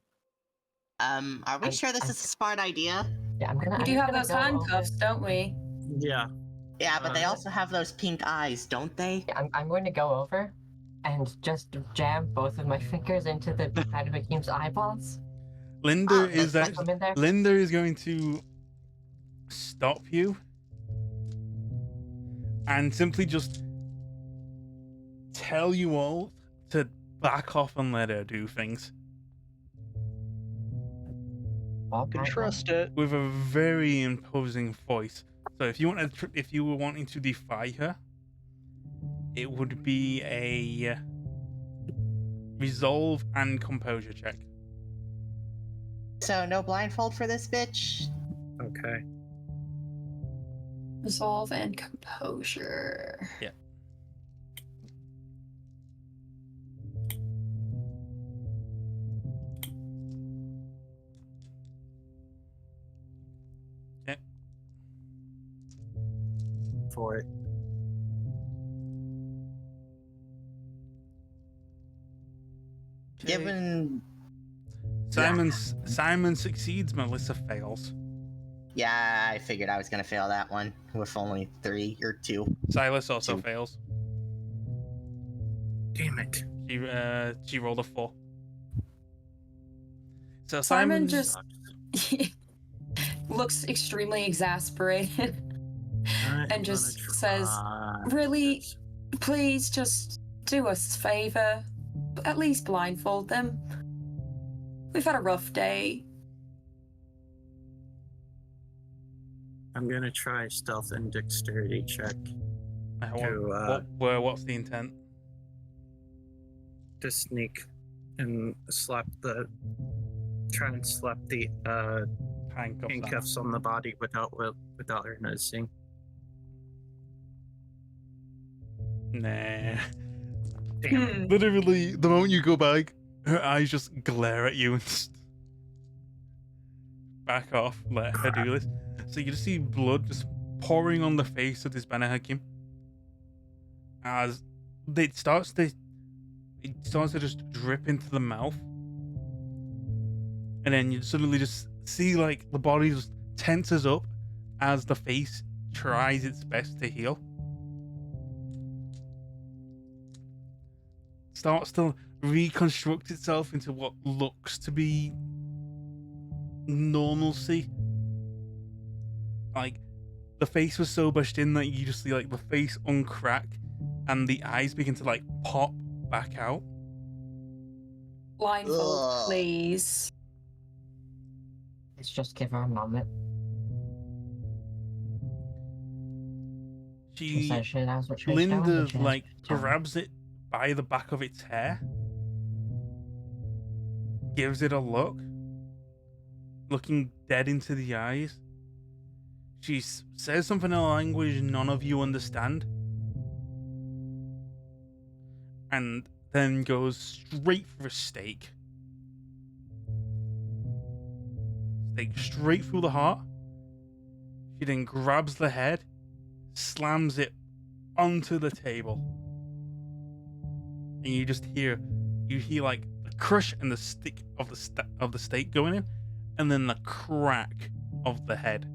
Are we sure this is a smart idea? Yeah, We I'm do just have gonna those go over- handcuffs, don't we? Yeah. Yeah, but they also have those pink eyes, don't they? Yeah, I'm going to go over and just jam both of my fingers into the Banu Hakim's eyeballs. Linda Oh, is Slip them in there. Linda is going to stop you and simply just tell you all to back off and let her do things You can Okay. trust it. with a very imposing voice. So if you want to, if you were wanting to defy her, it would be a resolve and composure check. So no blindfold for this bitch? Okay. Resolve and composure. Yeah. Okay. For it. Given... Simon succeeds, Melissa fails. Yeah, I figured I was gonna fail that one with only 3 or 2. Silas also Two. fails. Damn it. She rolled a 4. So Simon Simon's- just looks extremely exasperated I'm and just gonna says, try "Really? this. Please just do us a favor. At least blindfold them. We've had a rough day. I'm gonna try stealth and dexterity check What's the intent? to sneak and try and slap the handcuffs on the body without her noticing. Nah. Damn. Literally, the moment you go back, her eyes just glare at you and just back off. Let her do this. So you just see blood just pouring on the face of this Banu Hakim as it starts to just drip into the mouth, and then you suddenly just see like the body just tenses up as the face tries its best to heal. Starts to reconstruct itself into what looks to be normalcy. Like, the face was so bushed in that you just see like the face uncrack and the eyes begin to like pop back out. Blindfold, Ugh. please. Let's just give her a moment. She says she knows what she's doing, Linda but she has like to tell me. grabs it by the back of its hair, gives it a look, looking dead into the eyes. She says something in a language none of you understand, and then goes straight for a stake. Stake straight through the heart. She then grabs the head, slams it onto the table, and you just hear like the crush and the stick of the stake going in, and then the crack of the head.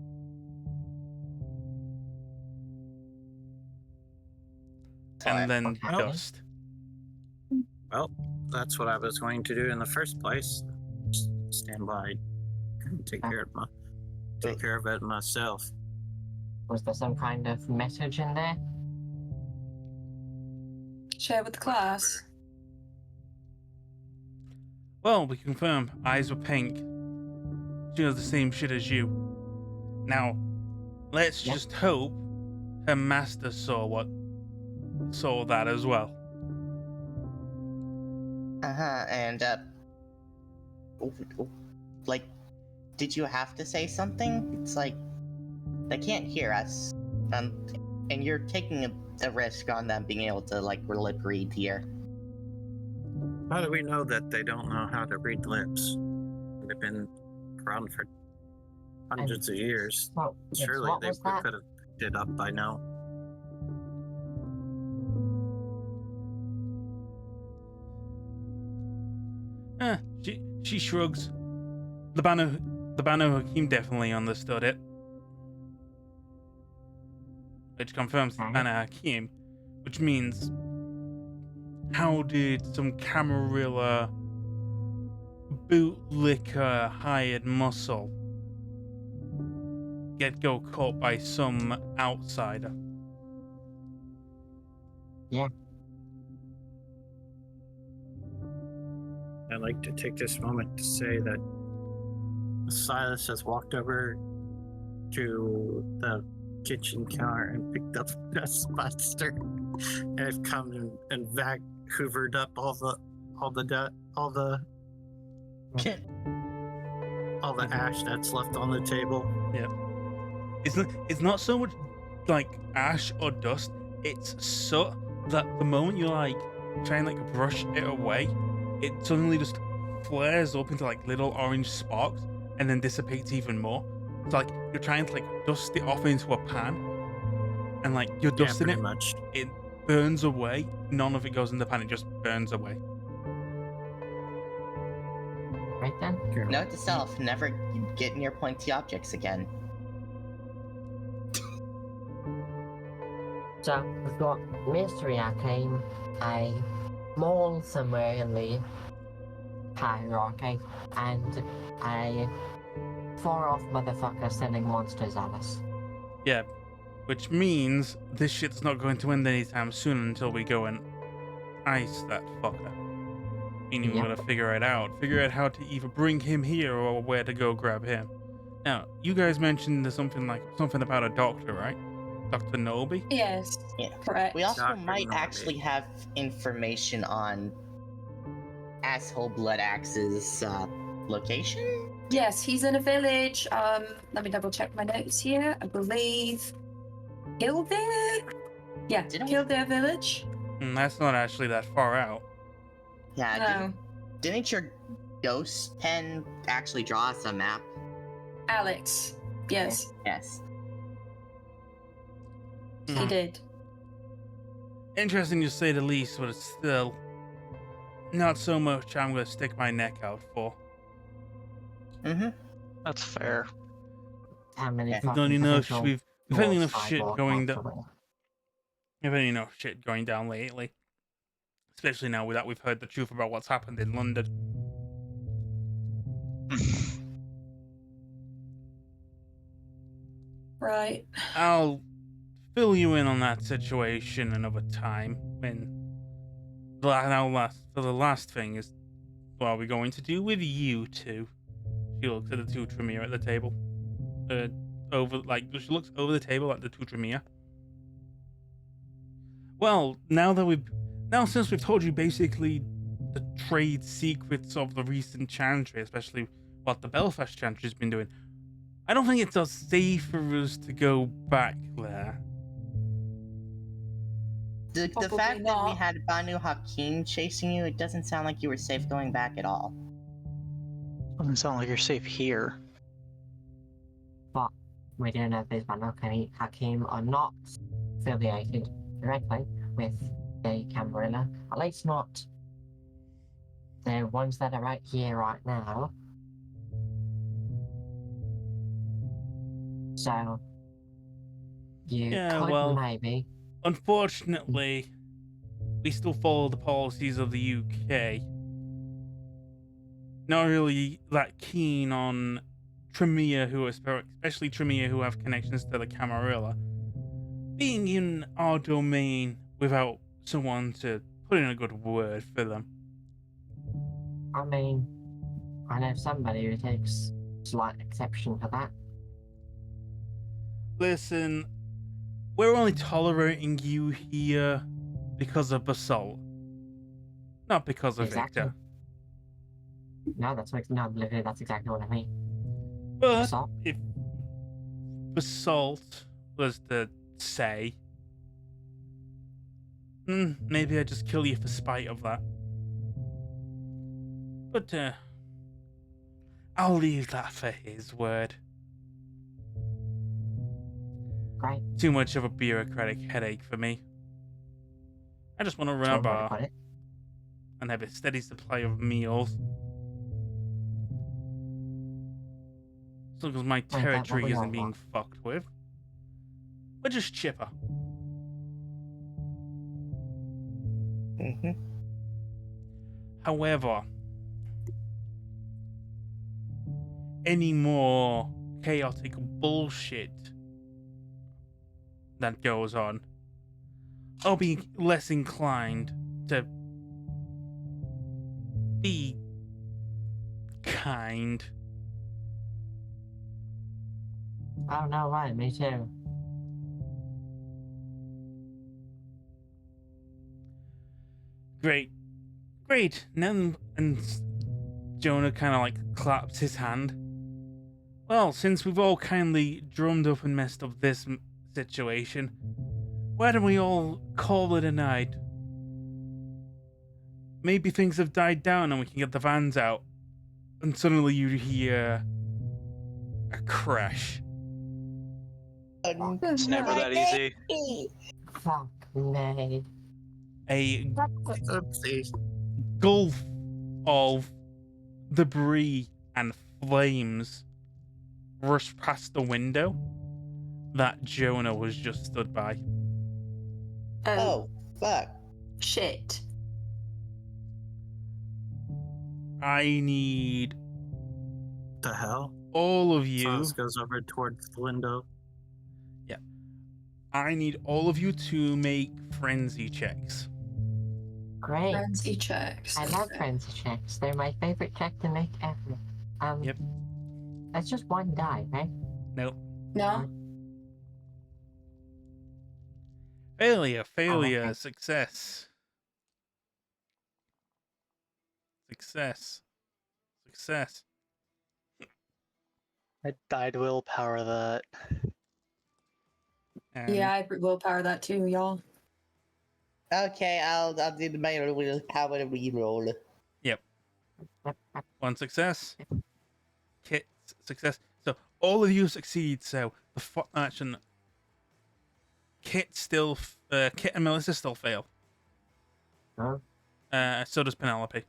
And then Okay. dust. Well, that's what I was going to do in the first place. Just stand by and take care of it myself. Was there some kind of message in there? Share with the class. Well, we confirm eyes were pink. She knows the same shit as you. Now, let's just hope her master saw that as well. And like, did you have to say something? It's like they can't hear us, and you're taking the risk on them being able to like lip read here. How do we know that they don't know how to read lips? They've been around for hundreds of years. Well, Surely what they was that? could have picked it up by now. She shrugs. The Banu Hakim definitely understood it, which confirms the Banu Hakim, which means, how did some Camarilla bootlicker hired muscle go caught by some outsider? Yeah. I'd like to take this moment to say that Silas has walked over to the kitchen counter and picked up a dustbuster and have come and hoovered up all the ash that's left on the table. Yeah. It's not so much like ash or dust, it's soot that the moment you like try and like brush it away, it suddenly just flares up into like little orange sparks and then dissipates even more. It's like you're trying to like dust it off into a pan, and like you're dusting it, much. It burns away. None of it goes in the pan, it just burns away. Right then? Note to self: never get near pointy objects again. So, we've got Mystery Arcane, a mall somewhere in the hierarchy, and a far-off motherfucker sending monsters at us. Yeah. Which means this shit's not going to end anytime soon until we go and ice that fucker. Meaning we're gonna figure it out. Figure out how to either bring him here or where to go grab him. Now, you guys mentioned there's something about a doctor, right? Dr. Nobi? Yes. Yeah. Correct. We also Dr. might Norby. actually have information on Asshole Blood Axe's location. Yes, he's in a village. Let me double check my notes here. I believe Kildare. Yeah, Didn't we- Kildare village. That's not actually that far out. Yeah, No, didn't your ghost pen actually draw us a map? Alex. Yes, Yes. he did. Interesting to say the least, but it's still not so much I'm gonna stick my neck out for. Mm-hmm. That's fair. How many Yeah. We've fucking done enough. potential We've had North enough shit sidewalk going maps down. are We've had enough shit going down lately, especially now that we've heard the truth about what's happened in London. Right. I'll fill you in on that situation another time when the last thing is what are we going to do with you two? She looks at the two Tremere at the table. She looks over the table at the two Tremere. Well, now since we've told you basically the trade secrets of the recent Chantry, especially what the Belfast Chantry's been doing, I don't think it's safe for us to go back there. The Probably fact that we not. had Banu Hakim chasing you, it doesn't sound like you were safe going back at all. Doesn't sound like you're safe here. But we don't know if these Banu Hakim are not affiliated directly with the Camarilla. At least not the ones that are right here right now. So you could maybe. Unfortunately, we still follow the policies of the UK. Not really that keen on Tremere, especially Tremere who have connections to the Camarilla, being in our domain without someone to put in a good word for them. I mean, I know somebody who takes slight exception to that. Listen, we're only tolerating you here because of Basalt, not because of Exactly. Victor. No, literally, that's exactly what I mean. But Basalt? if Basalt was to say, maybe I'd just kill you for spite of that. But I'll leave that for his word. Great. Too much of a bureaucratic headache for me. I just want to run a bar and have a steady supply of meals. As long as my territory isn't being fucked with. We're just chipper. Mm-hmm. However, any more chaotic bullshit that goes on, I'll be less inclined to be kind. Oh, no, right, me too. Great. And Jonah kind of like claps his hand. Well, since we've all kindly drummed up and messed up this situation, why don't we all call it a night? Maybe things have died down and we can get the vans out. And suddenly you hear a crash. It's never that easy. Fuck me. A Oopsie. gulf of debris and flames rush past the window that Jonah was just stood by. Oh, fuck. Shit. I need The hell? all of you. Silas goes over towards the window. I need all of you to make frenzy checks. Great. Frenzy checks. I love Okay. frenzy checks. They're my favorite check to make ever. Yep. That's just one die, right? Nope. No? Failure, okay. success. Success. I'd willpower that. And Yeah, I willpower that too, y'all. Okay, I'll do the main willpower reroll. one success. Kit, success. So all of you succeed. So the action. Kit and Melissa still fail. Huh? So does Penelope.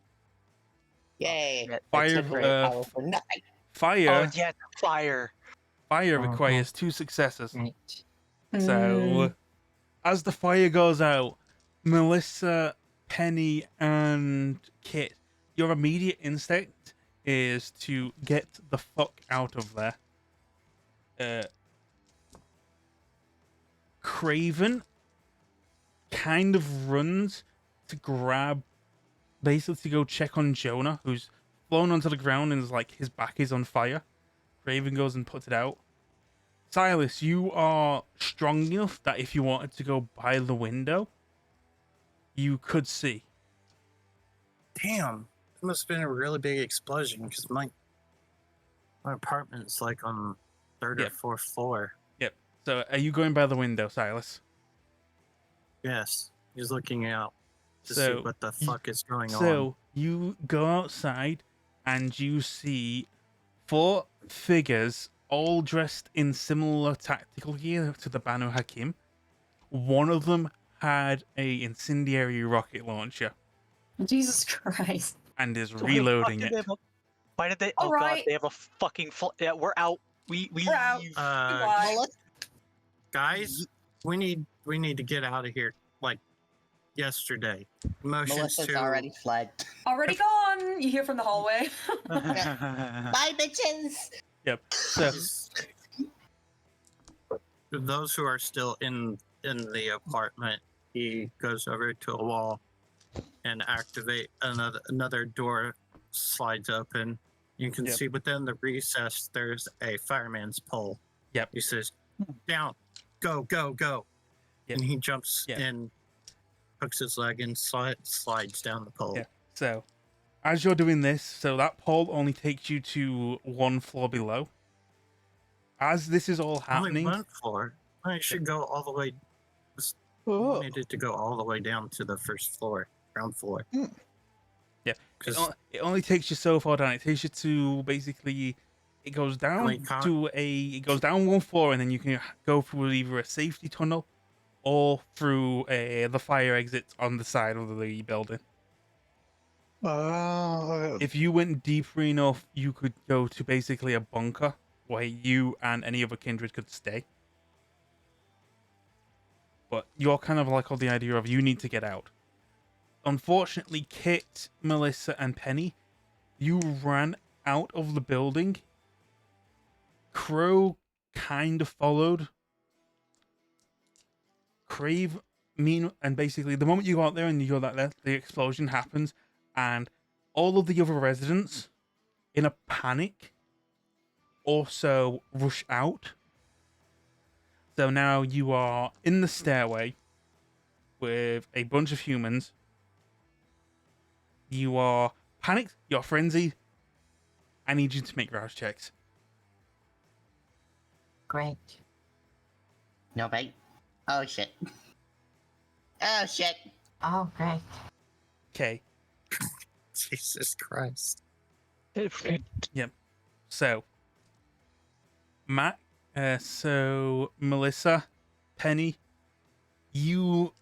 Yay! Shit. Fire, Took great power for nothing. Fire. Oh yeah, fire. Fire Okay. requires 2 successes. Right. So as the fire goes out, Melissa, Penny, and Kit, your immediate instinct is to get the fuck out of there. Craven kind of runs to grab, basically to go check on Jonah, who's flown onto the ground and is like his back is on fire. Craven goes and puts it out. Silas, you are strong enough that if you wanted to go by the window, you could see. Damn, it must have been a really big explosion because my apartment's like on third Yep. or fourth floor. Yep. So are you going by the window, Silas? Yes, he's looking out to see So what the fuck is going on. So you go outside and you see 4 figures all dressed in similar tactical gear to the Banu Hakim. One of them had a incendiary rocket launcher Jesus Christ. and is Why the fuck reloading did it. they have a- Why did they? All Oh god, right. they have a fucking. Yeah, we're out. We We're out. Goodbye. Well, Guys, we need to get out of here like yesterday. Motions Melissa's to already fled. Already gone. You hear from the hallway. Bye, bitches! Yep. So those who are still in the apartment. He goes over to a wall and activate another door slides open. You can Yep. see within the recess there's a fireman's pole. Yep. He says, "Down, go, go, go," Yep. and he jumps Yep. and hooks his leg and slides down the pole. Yeah. So as you're doing this, so that pole only takes you to 1 floor below. As this is all Only happening, one floor. I should go all the way. Oh. Needed to go all the way down to the first floor, ground floor. Yeah, Because it only takes you so far down. It takes you to basically, it goes down Wait, can't- it goes down 1 floor, and then you can go through either a safety tunnel or through the fire exits on the side of the building. Oh. If you went deeper enough, you could go to basically a bunker where you and any other kindred could stay. But you're kind of like on the idea of you need to get out. Unfortunately, Kit, Melissa, and Penny, you ran out of the building. Crow kind of followed. Crave, and basically the moment you go out there and you go that the explosion happens, and all of the other residents, in a panic, also rush out. So now you are in the stairway with a bunch of humans. You are panicked, you're frenzied. I need you to make rouse checks. Great. No, wait. Oh, shit. Oh, shit. Oh, great. Okay, Jesus Christ. so Matt, so Melissa, Penny, you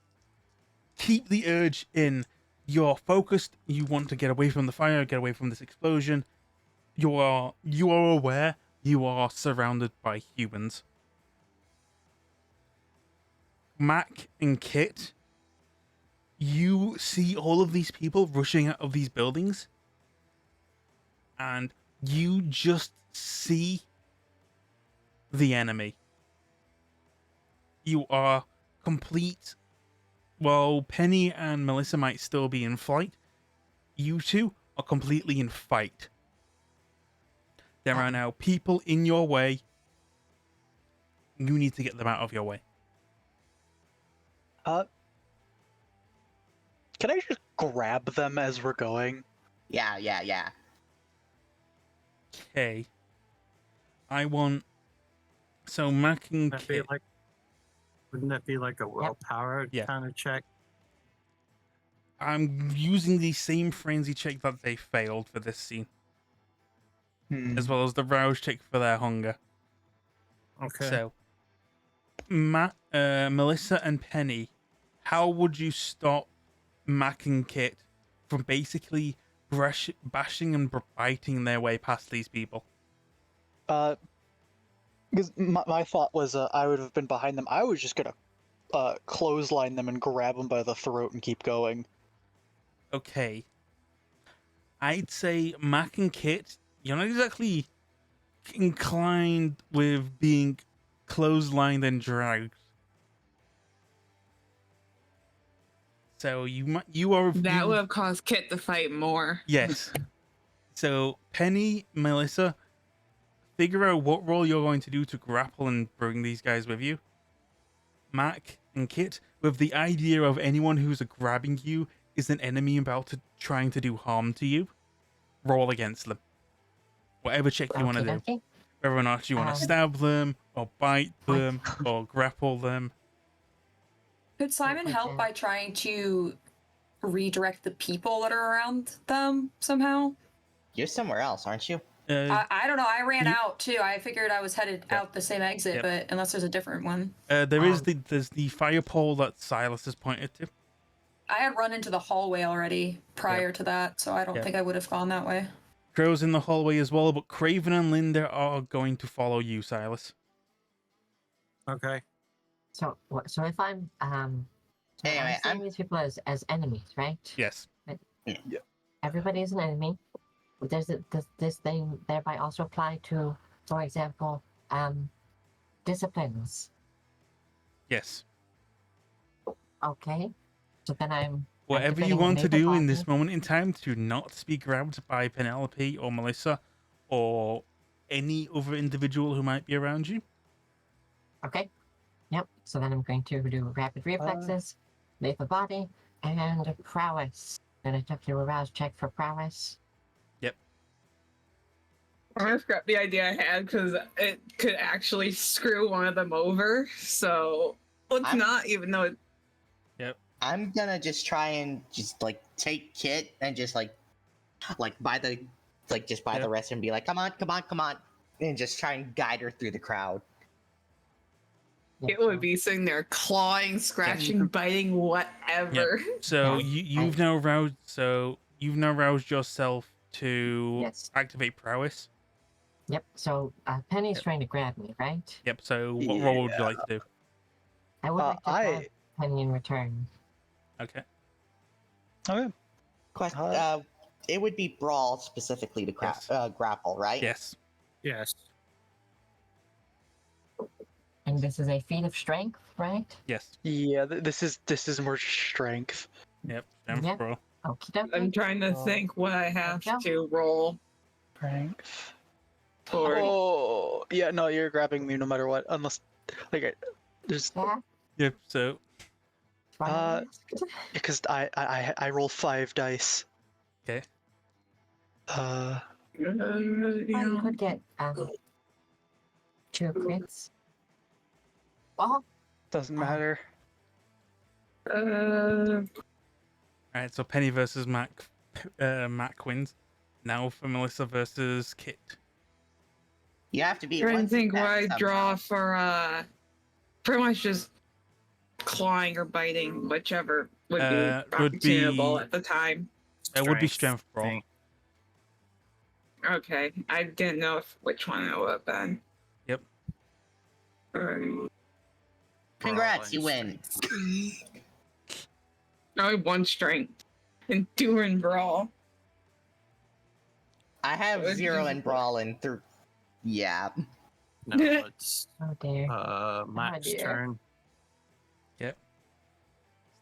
keep the urge in. You're focused. You want to get away from the fire, get away from this explosion. You are aware you are surrounded by humans. Mac and Kit, you see all of these people rushing out of these buildings, and you just see the enemy. you are complete. While Penny and Melissa might still be in flight, you two are completely in fight. There are now people in your way. You need to get them out of your way. Can I just grab them as we're going? Yeah. Okay. I want. So Mac and That'd be Kit. wouldn't that be like a willpower Yeah. kind of check? I'm using the same frenzy check that they failed for this scene, as well as the rouse check for their hunger. Okay. So, Melissa and Penny, how would you stop Mac and Kit from basically bashing and biting their way past these people? Because my thought was I would have been behind them. I was just gonna clothesline them and grab them by the throat and keep going. Okay. I'd say Mac and Kit, you're not exactly inclined with being clotheslined and dragged. So you are. That would have caused Kit to fight more. Yes. So Penny, Melissa, figure out what role you're going to do to grapple and bring these guys with you. Mac and Kit, with the idea of anyone who's grabbing you is an enemy trying to do harm to you, roll against them. Whatever check you want to do. Okay. Whether or not you want to stab them, or bite them, or grapple them. Could Simon help by trying to redirect the people that are around them somehow? You're somewhere else, aren't you? I don't know. I ran out too. I figured I was headed out the same exit, but unless there's a different one. There's the fire pole that Silas has pointed to. I had run into the hallway already prior to that, so I don't think I would have gone that way. Crow's in the hallway as well, but Craven and Linda are going to follow you, Silas. Okay. So if I'm Anyway, seeing these people as enemies, right? Yes. Everybody is an enemy. Does this thing thereby also apply to, for example, disciplines? Yes. Okay. So then I'm. Whatever you activating want to Maple do in Bottom. this moment in time to not be grabbed by Penelope or Melissa or any other individual who might be around you. Okay. Yep. So then I'm going to do rapid reflexes, lethal body, and prowess. Then I took your arouse check for prowess. Yep. I'm gonna scrap the idea I had because it could actually screw one of them over. So let's not, even though it. Yep. I'm gonna just try and just take Kit and just by the the rest and be like, come on, and just try and guide her through the crowd. It would be sitting there clawing, scratching, biting, whatever. Yep. So you've now roused yourself to activate prowess. Yep. So Penny's trying to grab me, right? Yep. So what role would you like to do? I would like to grab Penny in return. Okay. Okay. Question. It would be brawl specifically to grapple, right? Yes. Yes. And this is a feat of strength, right? Yes. Yeah, this is more strength. Yep. Strength brawl. I'm trying to think what I have to roll. Strength. Or... Oh, yeah, no, you're grabbing me no matter what, unless there's. Yep. So. Because I roll 5 dice. Okay. I could get 2 crits. Oh. Doesn't matter. Alright, so Penny versus Mac wins. Now for Melissa versus Kit. You have to be. Trying to think what I draw for pretty much just clawing or biting, whichever would be opportunable at the time. It would be strength brawl. Okay, I didn't know which one it would have been. Yep. Congrats, you win. Only 1 strength and 2 in brawl. I have 0 in brawl and 3. Yeah. No, it's oh dear. Matt's turn.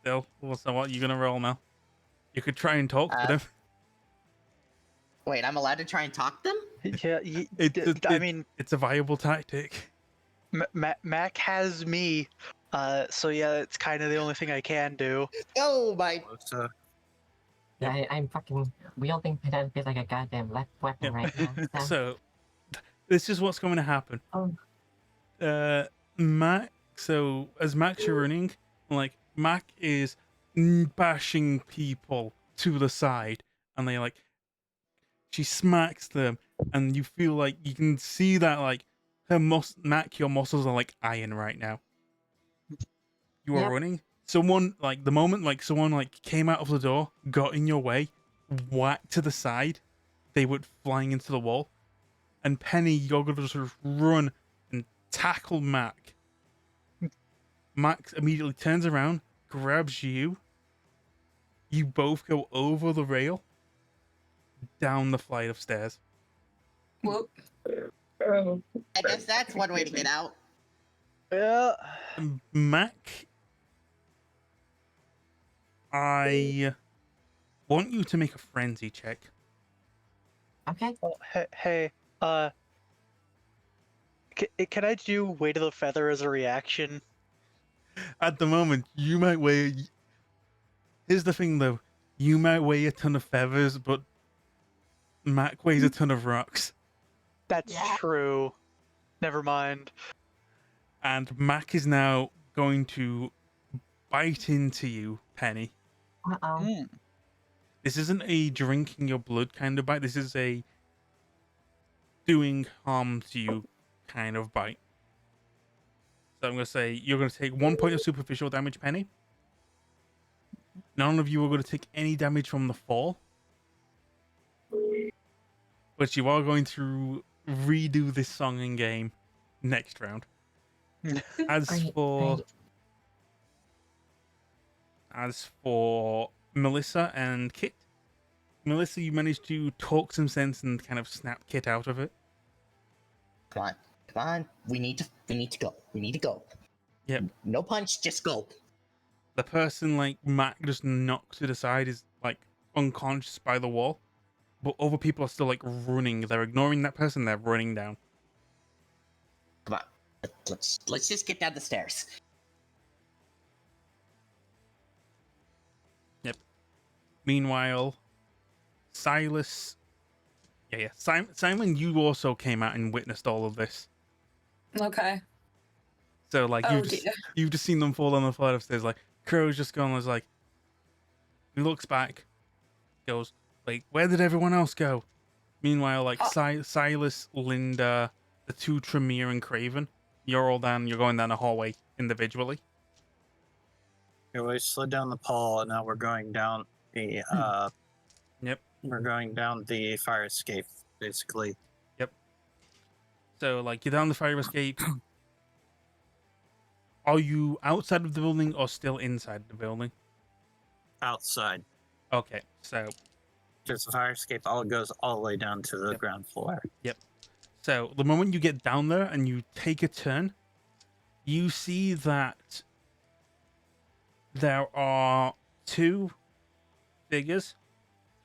Still, well, so what? You gonna roll now? You could try and talk to them. Wait, I'm allowed to try and talk them? Yeah, I mean, It's a viable tactic. Mac has me, so yeah, it's kind of the only thing I can do. Oh my! So, Yeah, I'm fucking wielding Penelope like a goddamn left weapon Yep. right now. So, So, this is what's going to happen. oh, Mac. So as Mac's running, like Mac is bashing people to the side, and she smacks them, and you feel like you can see that like Mac, your muscles are like iron right now. You are Yep. running. Someone like the moment like someone like came out of the door, got in your way, whacked to the side, they went flying into the wall. And Penny, you're gonna sort of run and tackle Mac. Max immediately turns around, grabs you. You both go over the rail, down the flight of stairs. Whoop. I guess that's one way to get out. Yeah. Mac, I want you to make a frenzy check. okay. Oh, hey, can I do weight of the feather as a reaction? At the moment, you might weigh. Here's the thing, though. You might weigh a ton of feathers, but Mac weighs a ton of rocks. That's Yeah. true. Never mind. And Mac is now going to bite into you, Penny. Uh-oh. Hmm. This isn't a drinking your blood kind of bite. This is a doing harm to you kind of bite. So I'm going to say you're going to take 1 point of superficial damage, Penny. None of you are going to take any damage from the fall. But you are going to redo this song and game next round. As Great, for great. As for Melissa and Kit, Melissa, you managed to talk some sense and kind of snap Kit out of it. Come on. We need to go. Yep. No punch, just go. The person like Mac just knocked to the side is like unconscious by the wall, but other people are still like running. They're ignoring that person. They're running down. Come on. Let's just get down the stairs. Meanwhile, Silas, Simon, you also came out and witnessed all of this. Okay. So like Oh, you've just seen them fall on the flight of stairs. Like Crow's just gone. Was like, he looks back, goes, "Wait, where did everyone else go?" Meanwhile, like Silas, Linda, the two Tremere and Craven, you're all down. You're going down the hallway individually. yeah, we slid down the pole, and now we're going down the. Yep. We're going down the fire escape, basically. So like you're down the fire escape. Are you outside of the building or still inside the building? Outside. Okay, so Because the fire escape goes all the way down to the Yep. ground floor. So the moment you get down there and you take a turn, you see that there are two figures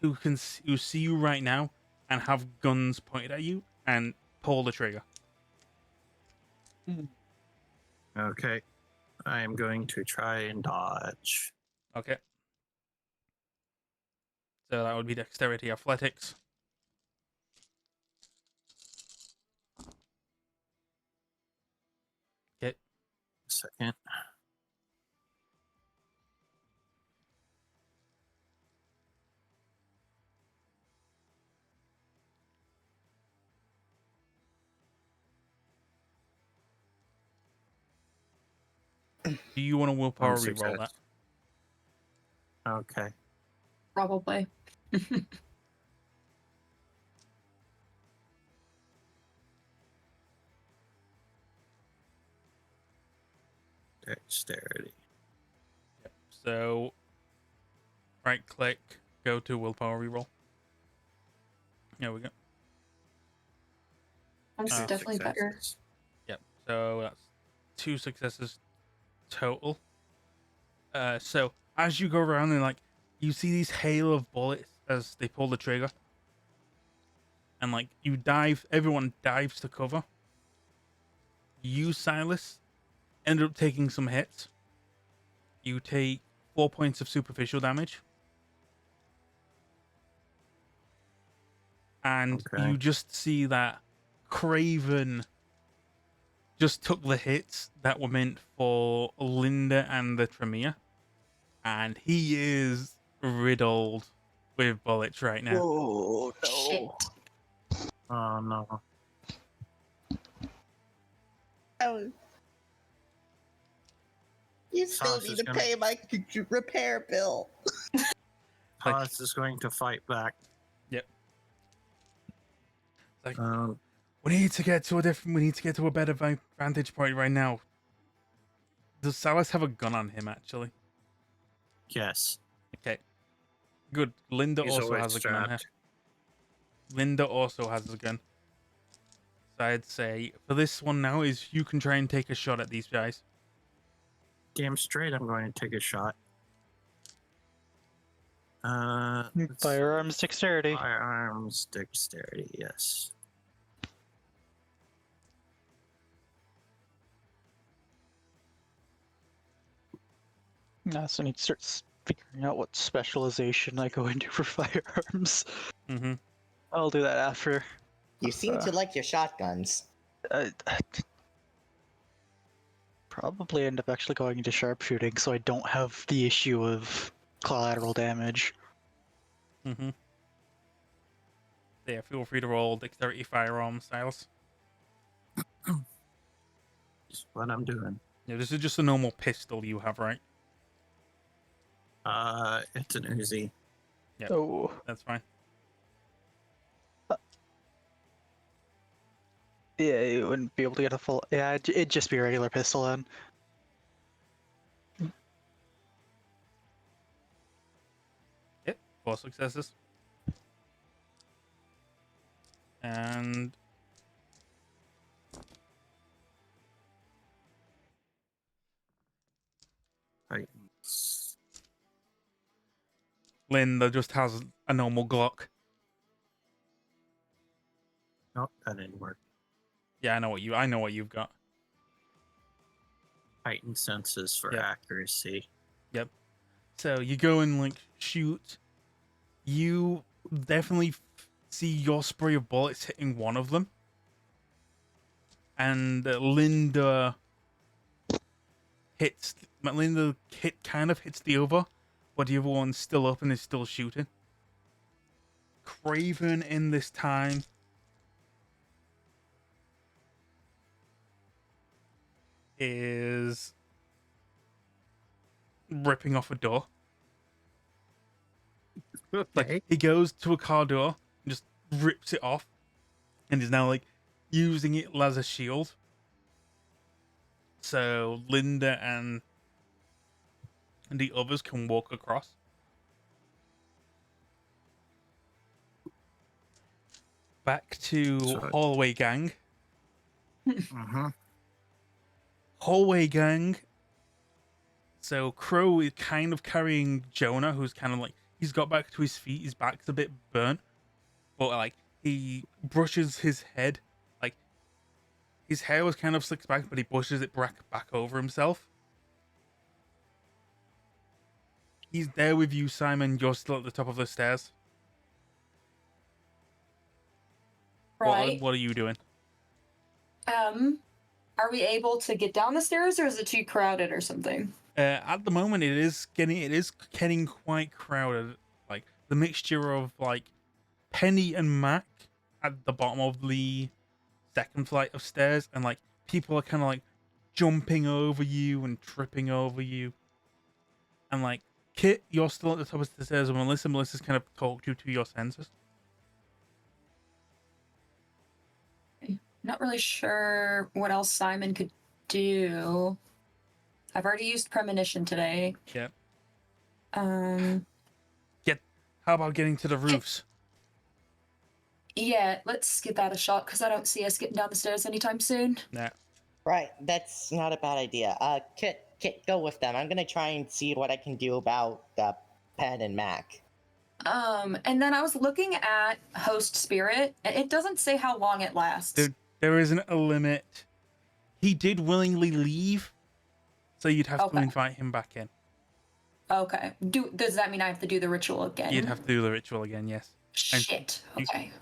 who see you right now and have guns pointed at you and pull the trigger. Okay. I am going to try and dodge. Okay. So that would be dexterity athletics. Okay. Second. Do you want to willpower One reroll that? success. Okay. Probably. Dexterity. Yep. So right click, go to willpower reroll. There we go. That's Two definitely better. successes. Yep. So that's 2 successes total. So as you go around and like you see these hail of bullets as they pull the trigger, and like you dive, everyone dives to cover. You, Silas, end up taking some hits. You take 4 points of superficial damage. And Okay. you just see that Craven just took the hits that were meant for Linda and the Tremere. And he is riddled with bullets right now. Oh Shit. Oh no. Oh. You still Sauce need is to gonna- pay my repair bill. Like- Haas is going to fight back. Like, Um, we need to get to a better vantage point right now. Does Silas have a gun on him, actually? yes. Okay. Good. Linda He's also always has a gun on her. strapped. Linda also has a gun. So I'd say for this one now is you can try and take a shot at these guys. Damn straight, I'm going to take a shot. Let's- Firearms dexterity. Firearms dexterity, yes. Nah, so I need to start figuring out what specialization I go into for firearms. Mm-hmm. I'll do that after. You seem to like your shotguns. Uh, probably end up actually going into sharpshooting, so I don't have the issue of collateral damage. Mm-hmm. Yeah, feel free to roll dexterity firearm styles. That's what I'm doing. Yeah, this is just a normal pistol you have, right? It's an Uzi. Yep. Oh. That's fine. Yeah, you wouldn't be able to get a full. Yeah, it'd just be a regular pistol then. Yep, 4 successes. And Titans. Linda just has a normal Glock. Nope, that didn't work. Yeah, I know what you've got. Heightened senses for Yep. accuracy. So you go and like shoot. You definitely see your spray of bullets hitting one of them, and Linda kind of hits the other, but the other one's still up and is still shooting. Craven in this time is ripping off a door. Okay. Like he goes to a car door and just rips it off, and is now like using it as a shield. So Linda and the others can walk across. Back to Sorry. Hallway Gang. Mm-hmm. Hallway Gang. So Crow is kind of carrying Jonah, who's kind of like he's got back to his feet. His back's a bit burnt, but like he brushes his head. Like his hair was kind of slicked back, but he brushes it back over himself. He's there with you, Simon. You're still at the top of the stairs. Right. What are you doing? Are we able to get down the stairs, or is it too crowded or something? At the moment, it is getting quite crowded. Like the mixture of like Penny and Mac at the bottom of the second flight of stairs, and like people are kind of like jumping over you and tripping over you, and like Kit, you're still at the top of the stairs, and Melissa's kind of talked you to your senses. Not really sure what else Simon could do. I've already used premonition today. Yeah. Um. How about getting to the roofs? Yeah, let's give that a shot because I don't see us getting down the stairs anytime soon. Nah. Right, that's not a bad idea. Kit, go with them. I'm gonna try and see what I can do about Pen and Mac. And then I was looking at Host Spirit, and it doesn't say how long it lasts. There isn't a limit. He did willingly leave, so you'd have to Okay. invite him back in. Okay. Does that mean I have to do the ritual again? You'd have to do the ritual again, yes. And Shit. Okay.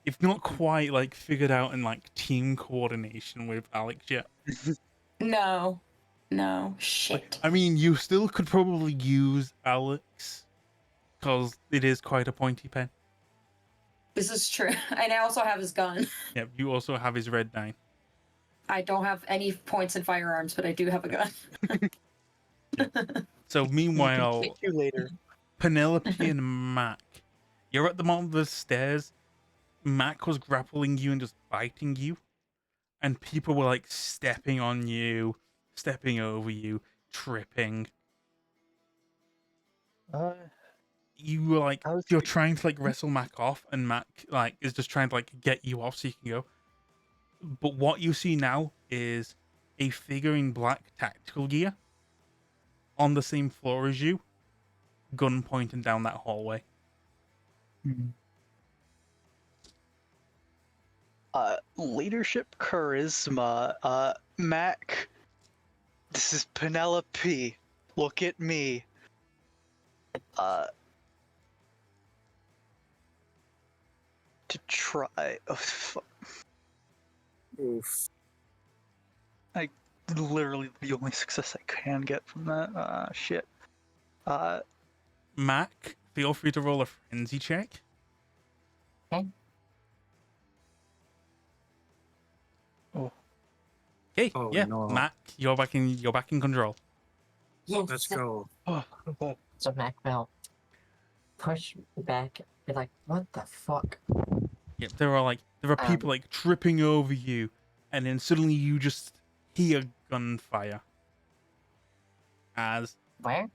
you've not quite like figured out in like team coordination with Alex yet. No. Shit. I mean, you still could probably use Alex because it is quite a pointy pen. This is true. And I also have his gun. Yep, you also have his red 9. I don't have any points in firearms, but I do have a gun. So meanwhile, Thank you later. Penelope and Mac, you're at the bottom of the stairs. Mac was grappling you and just biting you, and people were like stepping on you, stepping over you, tripping. You were like, you're trying to like wrestle Mac off, and Mac like is just trying to like get you off so you can go. But what you see now is a figure in black tactical gear on the same floor as you, gun pointing down that hallway. Leadership charisma. Mac, this is Penelope. Look at me. To try. Oh, fuck. Oof. Literally the only success I can get from that. Shit. Mac, feel free to roll a frenzy check. Okay. Oh. Okay, Oh, yeah, no. Mac, you're back in control. Yes. Let's go. So Mac will push back, be like, what the fuck? Yep, there are people like tripping over you, and then suddenly you just hear gunfire. As Where?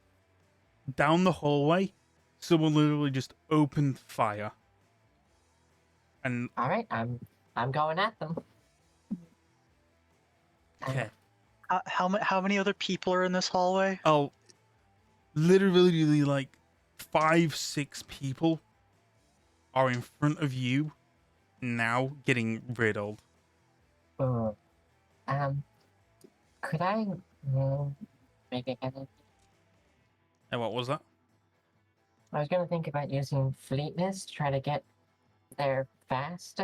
down the hallway, someone literally just opened fire. And Alright, I'm going at them. okay, How many other people are in this hallway? oh, literally like 5-6 people are in front of you now, getting riddled. Could I maybe get it? And what was that? I was gonna think about using fleetness to try to get there fast.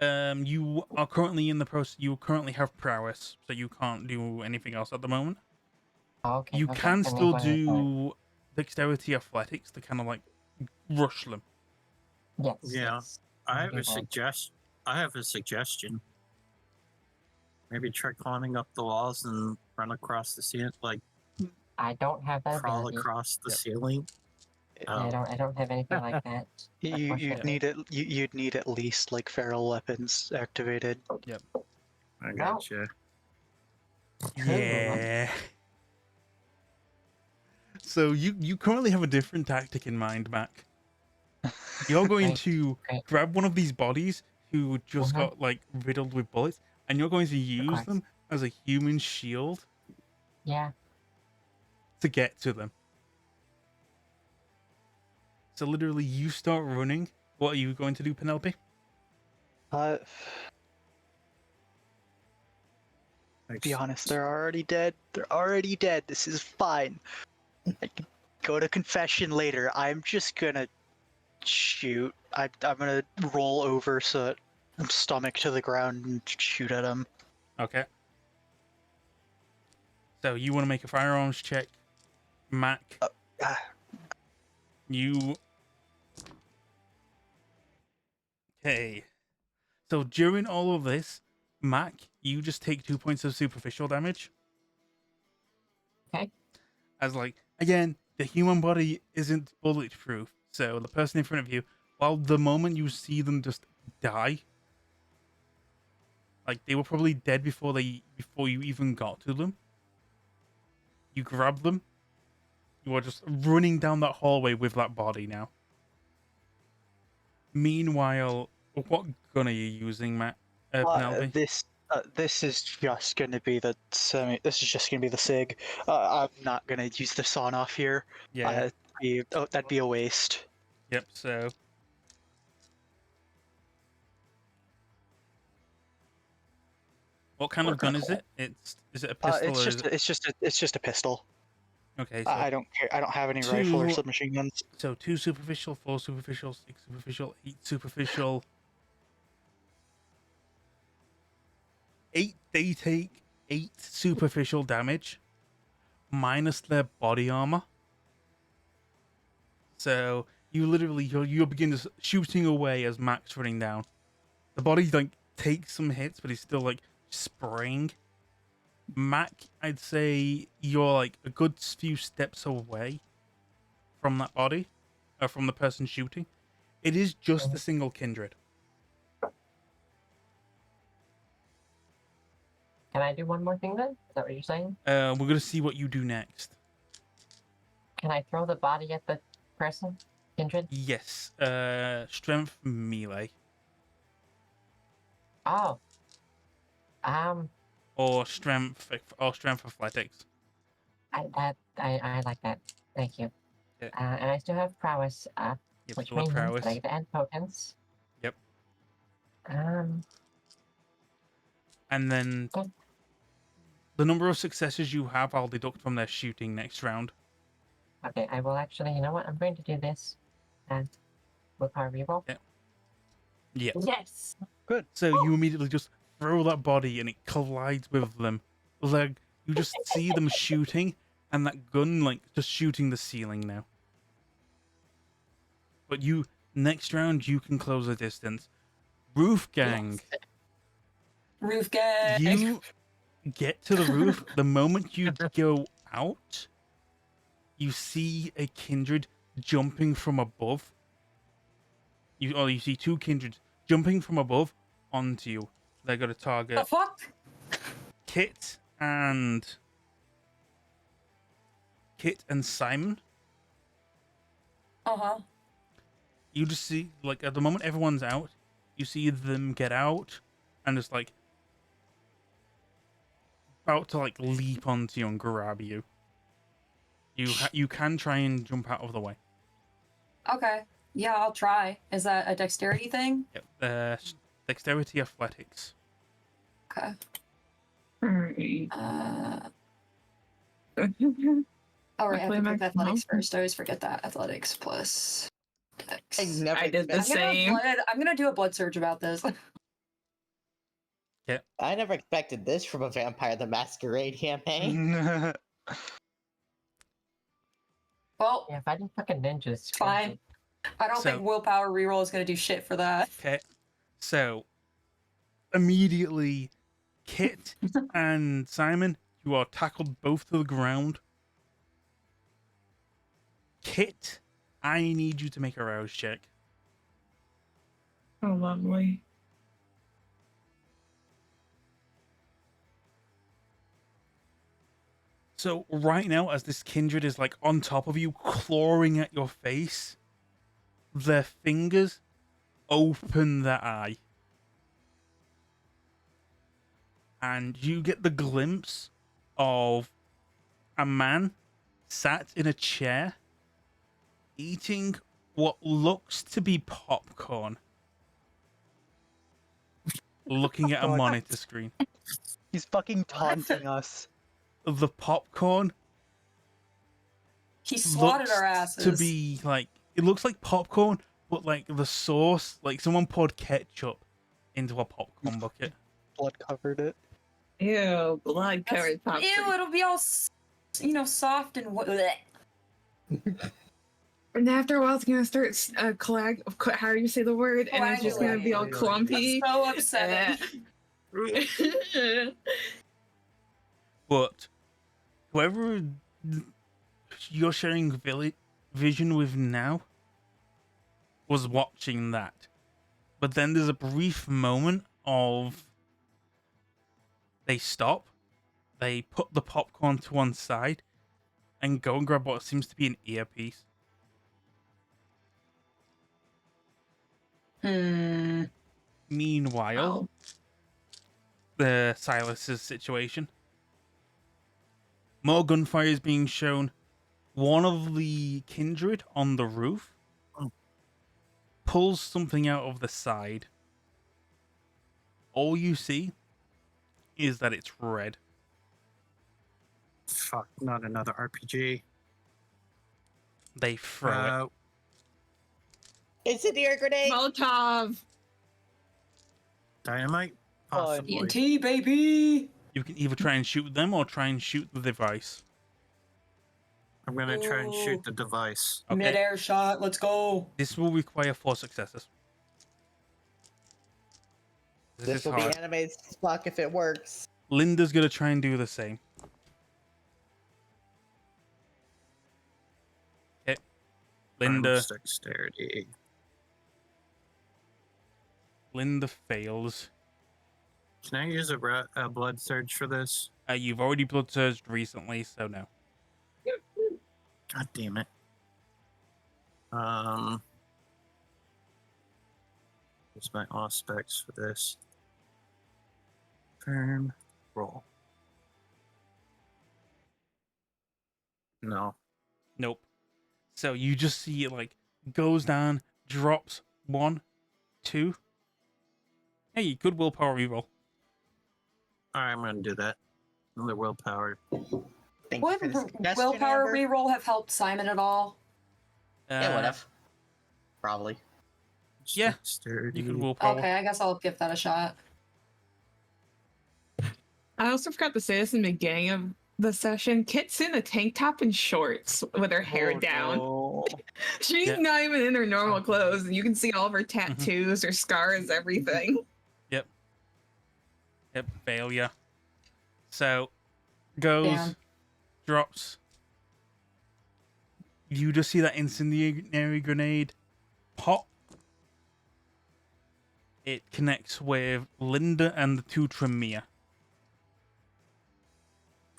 You are currently in the process. You currently have prowess, so you can't do anything else at the moment. Okay. You okay, can then still go ahead, do dexterity athletics to kind of like rush them. Yes. Yeah. yes. I have do a that. suggestion. Maybe try climbing up the walls and run across the ceiling, like I don't have that crawl ability. across the Yep. ceiling. I don't have anything like that. You'd need at least like feral weapons activated. I gotcha. Yeah. So you currently have a different tactic in mind, Mac. You're going Great, to great. grab one of these bodies who just Mhm. got like riddled with bullets, and you're going to use course. them as a human shield Yeah. to get to them. So literally, you start running. What are you going to do, Penelope? Be honest, they're already dead. They're already dead. This is fine. I can go to confession later. I'm just gonna shoot. I'm gonna roll over so that I'm stomach to the ground and shoot at him. Okay. So you want to make a firearms check, Mac? You. Okay. So during all of this, Mac, you just take 2 points of superficial damage. Okay. As like, again, the human body isn't bulletproof, so the person in front of you, while the moment you see them just die, like they were probably dead before you even got to them. You grab them. You are just running down that hallway with that body now. Meanwhile, what gun are you using, Matt? Penelope? This is just going to be the semi. This is just going to be the sig. I'm not going to use the sawn off here. Yeah. That'd be a waste. Yep. So. What kind of gun is it? Is it a pistol or is it... It's just a pistol. Okay. So I don't care. I don't have any rifle or submachine guns. So 2 superficial, 4 superficial, 6 superficial, 8 superficial. 8. They take 8 superficial damage, minus their body armor. So you literally you begin shooting away as Mac's running down. The body like takes some hits, but he's still like spraying. Mac, I'd say you're like a good few steps away from that body, or from the person shooting. It is just a single kindred. Can I do one more thing then? Is that what you're saying? We're gonna see what you do next. Can I throw the body at the person? Kindred? Yes. Strength melee. Oh. Or strength athletics. I like that. Thank you. Yeah. And I still have prowess up, Yep, which still have means prowess. that I get to add potence. Yep. And then Okay. the number of successes you have, I'll deduct from their shooting next round. Okay, I will actually, you know what? I'm going to do this. And willpower reroll. Yeah. Yeah. Yes! Good. So you immediately just throw that body and it collides with them. Like, you just see them shooting, and that gun, like, just shooting the ceiling now. But next round, you can close the distance. Roof gang. Yes. Roof gang. You get to the roof. The moment you go out, you see a kindred jumping from above. You see 2 kindreds jumping from above onto you. They're going to target The fuck? Kit and Simon. Uh-huh. You just see, like, at the moment everyone's out, you see them get out and just, like, about to, like, leap onto you and grab you. You can try and jump out of the way. Okay. Yeah, I'll try. Is that a dexterity thing? Yep. Dexterity athletics. Okay. Alright. All right, I have to Luckily, pick my athletics mouse- first. I always forget that. Athletics plus dex. I never I did the expected- same. I'm gonna do a blood surge about this. I never expected this from a Vampire the Masquerade campaign. Well, Yeah, if I didn't fucking ninjas. fine. I don't So- think willpower reroll is gonna do shit for that. Okay. So, immediately, Kit and Simon, you are tackled both to the ground. Kit, I need you to make a rouse check. Oh, lovely. So right now, as this kindred is like on top of you, clawing at your face, their fingers open their eye. And you get the glimpse of a man sat in a chair eating what looks to be popcorn, looking at a God. monitor screen. He's fucking taunting us. The popcorn He slaughtered looks our asses. to be like, it looks like popcorn, but like the sauce, like someone poured ketchup into a popcorn bucket. Blood covered it. Ew, blood covered popcorn. Ew, it'll be all, soft and And after a while, it's gonna start how do you say the word? And it's just gonna be all That's clumpy. so upsetting. But whoever you're sharing vision with now was watching that. But then there's a brief moment of they stop, they put the popcorn to one side, and go and grab what seems to be an earpiece. Meanwhile, Oh. the Silas's situation. More gunfire is being shown. One of the kindred on the roof pulls something out of the side. All you see is that it's red. Fuck, not another RPG. They throw it. Incendiary grenade! Molotov. Dynamite? Possibly. TNT, baby! You can either try and shoot them or try and shoot the device. I'm gonna try and shoot Ooh. the device. Okay. Mid-air shot, let's go. This will require 4 successes. This This is will hard. be animated as fuck if it works. Linda's gonna try and do the same. Okay. Linda. Dexterity. Linda fails. Can I use a blood surge for this? You've already blood surged recently, so no. God damn it. What's my aspects for this? Firm roll. No. Nope. So you just see it like goes down, drops 1, 2. Hey, good willpower reroll. Alright, I'm gonna do that. Another willpower. Thank you Would for the suggestion, willpower Amber. reroll have helped Simon at all? It would have. Probably. Yeah, Dexterity. You could willpower. Okay, I guess I'll give that a shot. I also forgot to say this in the beginning of the session. Kit's in a tank top and shorts with her hair down. No. She's Yeah. not even in her normal clothes, and you can see all of her tattoos, her scars, everything. Yep, failure. So, goes, Damn. drops. You just see that incendiary grenade pop. It connects with Linda and the 2 Tremere.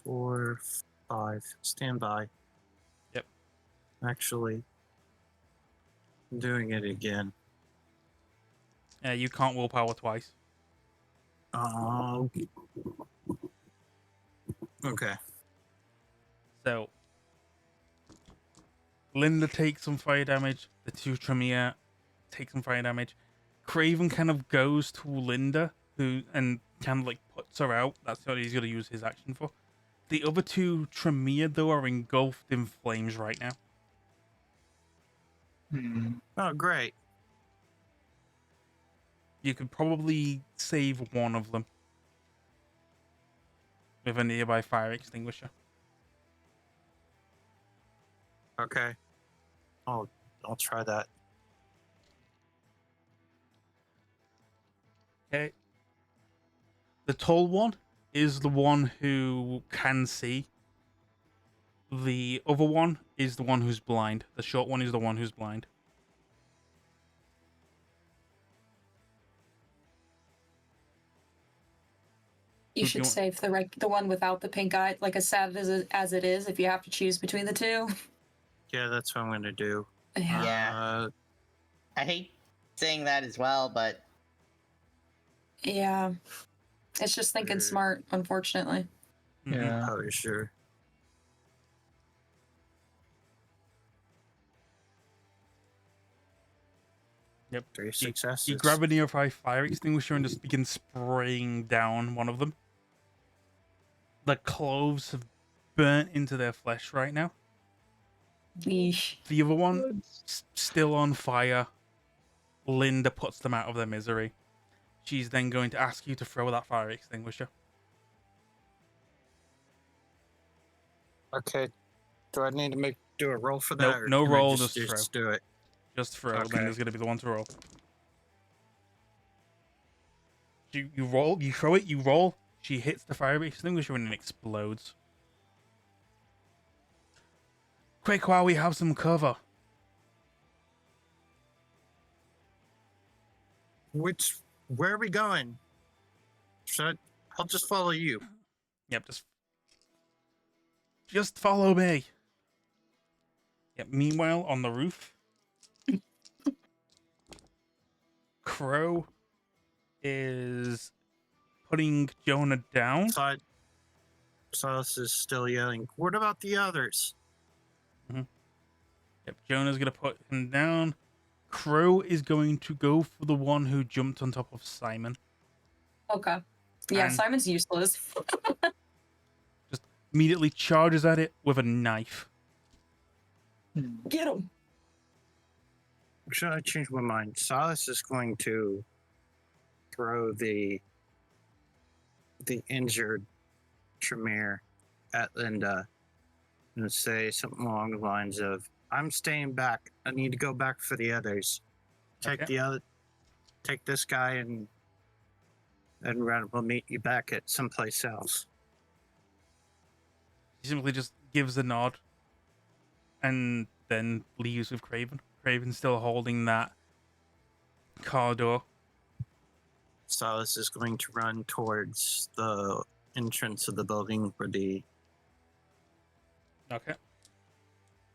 4, 5. Stand by. Yep. Actually, I'm doing it again. You can't willpower twice. Oh. Okay. So, Linda takes some fire damage. The 2 Tremere take some fire damage. Craven kind of goes to Linda, and kind of like puts her out. That's what he's going to use his action for. The other 2 Tremere, though, are engulfed in flames right now. Oh, great. You could probably save one of them with a nearby fire extinguisher. Okay. I'll try that. Okay. The tall one is the one who can see. The other one is the one who's blind. The short one is the one who's blind. You Who do should you want? save the one without the pink eye, like as sad as it is, if you have to choose between the two. Yeah, that's what I'm gonna do. Yeah. I hate saying that as well, but Yeah. It's just thinking smart, unfortunately. Mhm. Yeah. Oh, sure. Yep. 3 successes. You grab a nearby fire extinguisher and just begin spraying down one of them. The cloves have burnt into their flesh right now. Yeesh. The other one, still on fire. Linda puts them out of their misery. She's then going to ask you to throw that fire extinguisher. Okay. Do I need to do a roll for that? Nope, or no can I roll, just just do it. Just throw. Okay. Linda's going to be the one to roll. You roll, you throw it, you roll. She hits the fire extinguisher and it explodes. Quick, while we have some cover. Where are we going? I'll just follow you. Yep, just follow me. Yep. Meanwhile, on the roof, Crow is putting Jonah down. Silas is still yelling, "What about the others?" Yep, Jonah's gonna put him down. Crow is going to go for the one who jumped on top of Simon. Okay. Yeah, And- Simon's useless. Just immediately charges at it with a knife. Get him. Should I change my mind? Silas is going to throw the injured Tremere at Linda and say something along the lines of, "I'm staying back. I need to go back for the others. Take Okay. take this guy and we'll meet you back at someplace else." He simply just gives a nod and then leaves with Craven. Craven's still holding that car door. Silas is going to run towards the entrance of the building Okay.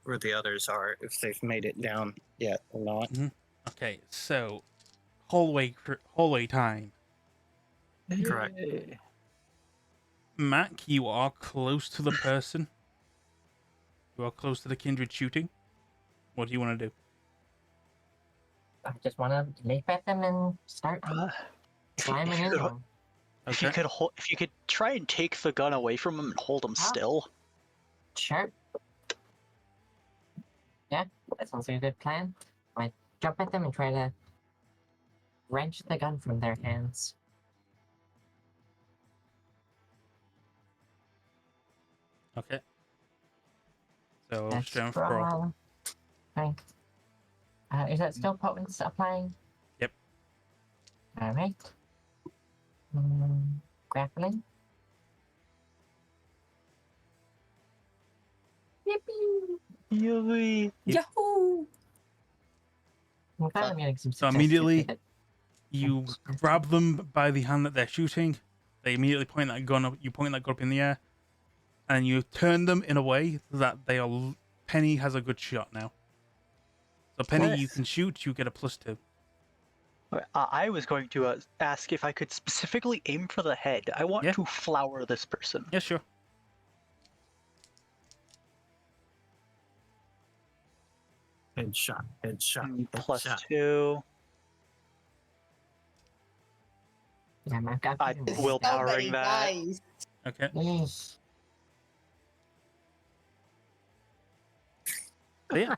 where the others are, if they've made it down yet or not. Okay, so hallway time. Correct. Yay. Mac, you are close to the person. You are close to the kindred shooting. What do you want to do? I just want to leap at them and start slamming into them. If you Okay. could try and take the gun away from him and hold him still. Sure. Yeah, that sounds like a good plan. I jump at them and try to wrench the gun from their hands. Okay. So That's strength roll. Strength. Is that still potence applying? Yep. Alright. Grappling. Yippee! Yay. Yahoo! I'm glad I'm getting some So success immediately with it. you grab them by the hand that they're shooting. They immediately point that gun up. You point that gun up in the air, and you turn them in a way that they are. Penny has a good shot now. So Penny, you Nice. can shoot. You get a +2. I was going to ask if I could specifically aim for the head. I want Yeah. to flower this person. Yeah, sure. Headshot. Plus Headshot. 2. Yeah, I've got I'm willpowering that. Okay. Yes. So yeah.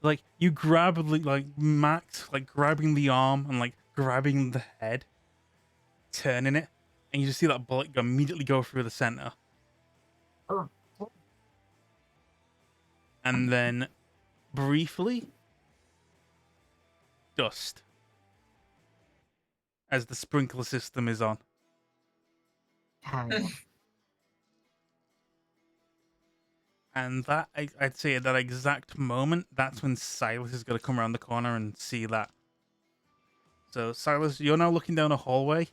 Like you grab like Max, like grabbing the arm and like grabbing the head, turning it, and you just see that bullet immediately go through the center. Oh. And then briefly dust as the sprinkler system is on. Hell yeah. And that I'd say at that exact moment, that's when Silas is gonna come around the corner and see that. So Silas, you're now looking down a hallway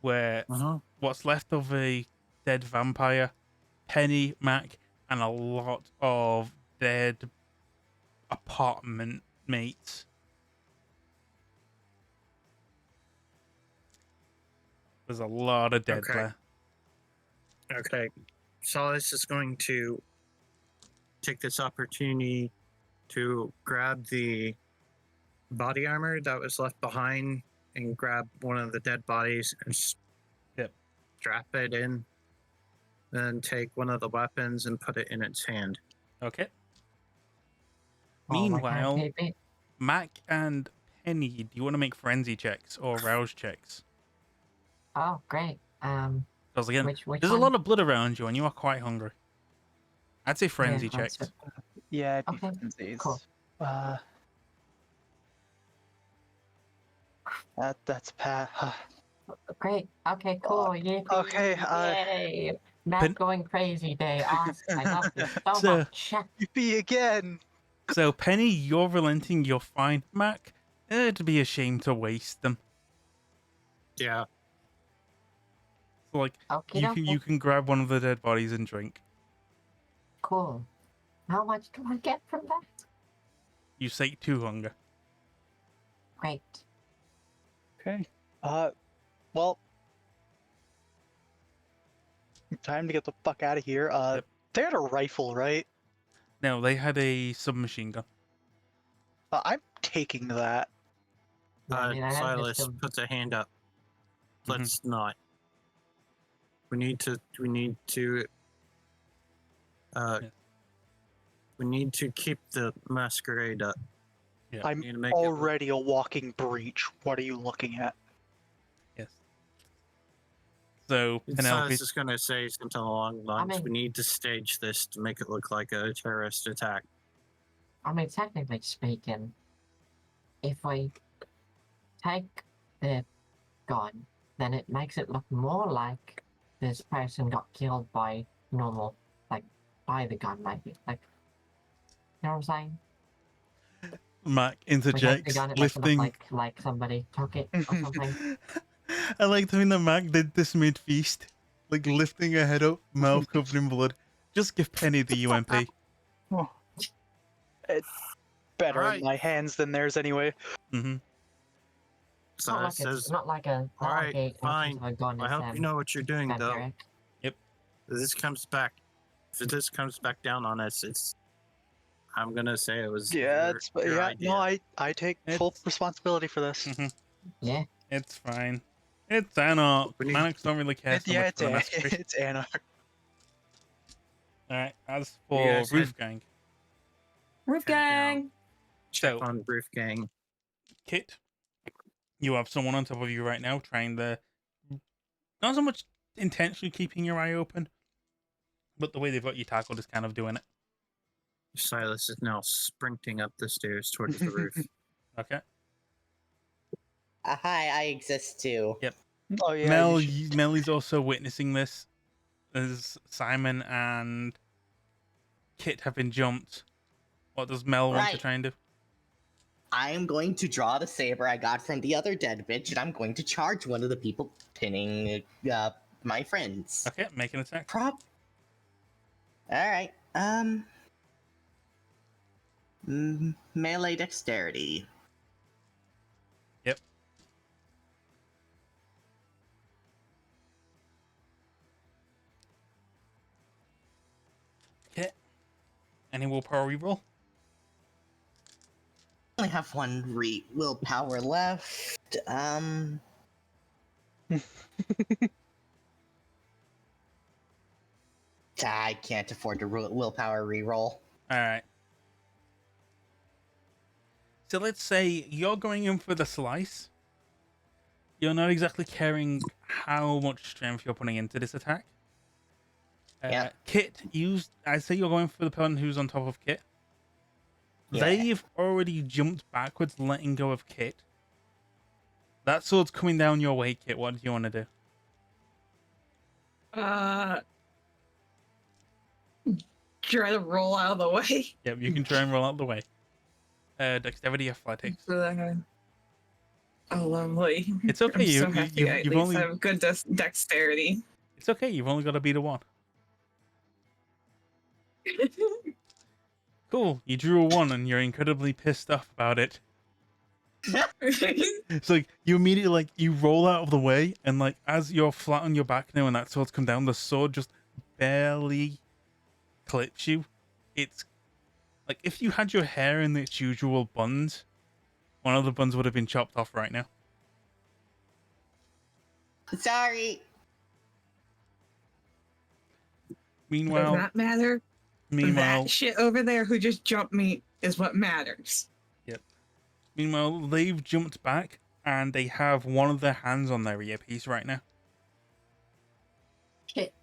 where what's left of a dead vampire, Penny, Mac, and a lot of dead apartment mates. There's a lot of dead Okay. there. Okay. Silas is going to take this opportunity to grab the body armor that was left behind and grab one of the dead bodies and Yep. strap it in. Then take one of the weapons and put it in its hand. Okay. Oh, my Meanwhile, God, baby. Mac and Penny, do you want to make frenzy checks or rouse checks? Oh, great. Because again, Which there's a one? lot of blood around you and you are quite hungry. I'd say frenzy Yeah, that's checks. Yeah, it'd be Okay, frenzies. cool. That's Great. Okay, cool. Yay. okay, Yay. Matt Pen- going crazy day. Awesome. I love this so So- much. Yippee again. So Penny, you're relenting, you're fine. Mac, it'd be a shame to waste them. Yeah. So like Okay, you can grab one of the dead bodies and drink. cool. How much do I get from that? You sate 2 hunger. Great. Okay. Well, Time to get the fuck out of here. Yep. They had a rifle, right? No, they had a submachine gun. I'm taking that. Yeah, I mean, I had Silas just puts a hand up. Mhm. Let's not. We need to. Yeah. We need to keep the masquerade up. Yeah. I'm We need to make it look- already a walking breach. What are you looking at? Yes. So Penelope, Silas is going to say something along the lines. mean- We need to stage this to make it look like a terrorist attack. I mean, technically speaking, if we take the gun, then it makes it look more like this person got killed by normal, like, by the gun, maybe. Like, you know what I'm saying? Mac We take the interjects, gun, it makes it look lifting. like somebody took it or something. I like the thing that Mac did this mid feast, like lifting her head up, mouth covered in blood. Just give Penny the UMP. It's better Alright. in my hands than theirs anyway. Mm-hmm. It's not like Silas it's says, not like a not "Alright, like a fine. of a gun I is hope you know what you're doing, though. vampiric. If this comes back, down on us, I'm gonna say it was Yeah, your idea. no, I take full It's- responsibility for this. Mm-hmm. Yeah. It's fine. It's Anarch. We need- Manics don't really care so much for the masquerade. It's Anarch. Alright, as You for guys Roof had- Gang, Roof Head down. gang. Check So- on Roof Gang. Kit, you have someone on top of you right now trying to, not so much intentionally keeping your eye open, but the way they've got you tackled is kind of doing it. Silas is now sprinting up the stairs towards the roof. Okay. Hi, I exist too. Oh yeah. Mel, you should- Mel is also witnessing this as Simon and Kit have been jumped. What does Mel want to Right. try and do? I am going to draw the saber I got from the other dead bitch, and I'm going to charge one of the people pinning my friends. Okay, make an attack. Alright, melee dexterity. Yep. Okay. Any willpower reroll? I only have one willpower left. I can't afford to willpower reroll. Alright. So let's say you're going in for the slice. You're not exactly caring how much strength you're putting into this attack. Yeah. Kit, I say you're going for the person who's on top of Kit. Yeah. They've already jumped backwards, letting go of Kit. That sword's coming down your way, Kit. What do you want to do? Try to roll out of the way. Yep, you can try and roll out the way. Dexterity athletics. Oh, lovely. It's okay. I'm You, so you, happy you, I at you've least only. have good dexterity. It's okay. You've only got to beat a 1. Cool. You drew a 1 and you're incredibly pissed off about it. It's like you immediately you roll out of the way and as you're flat on your back now and that sword's come down, the sword just barely clips you. It's like if you had your hair in its usual buns, one of the buns would have been chopped off right now. Sorry. Does Meanwhile, not matter. That shit over there who just jumped me is what matters. Meanwhile, they've jumped back and they have one of their hands on their earpiece right now. Shit.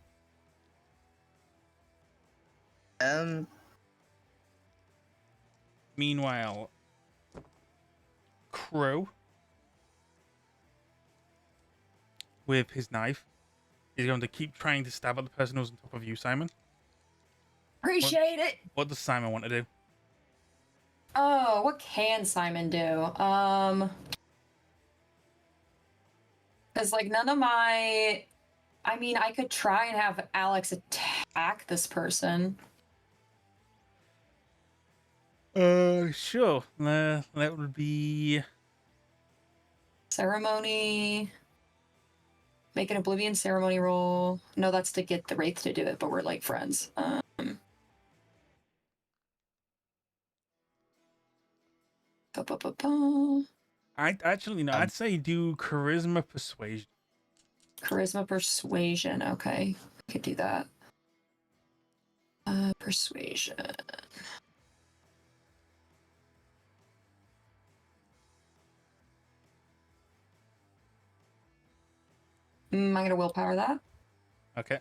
Meanwhile, Crow, with his knife, is going to keep trying to stab at the person who's on top of you, Simon. Appreciate it. What does Simon want to do? Oh, what can Simon do? Because none of my. I mean, I could try and have Alex attack this person. Sure. That would be Ceremony. Make an Oblivion ceremony roll. No, that's to get the Wraith to do it, but we're like friends. I'd actually no. I'd say do charisma persuasion. Charisma persuasion. Okay, I could do that. Persuasion. I'm gonna willpower that. Okay.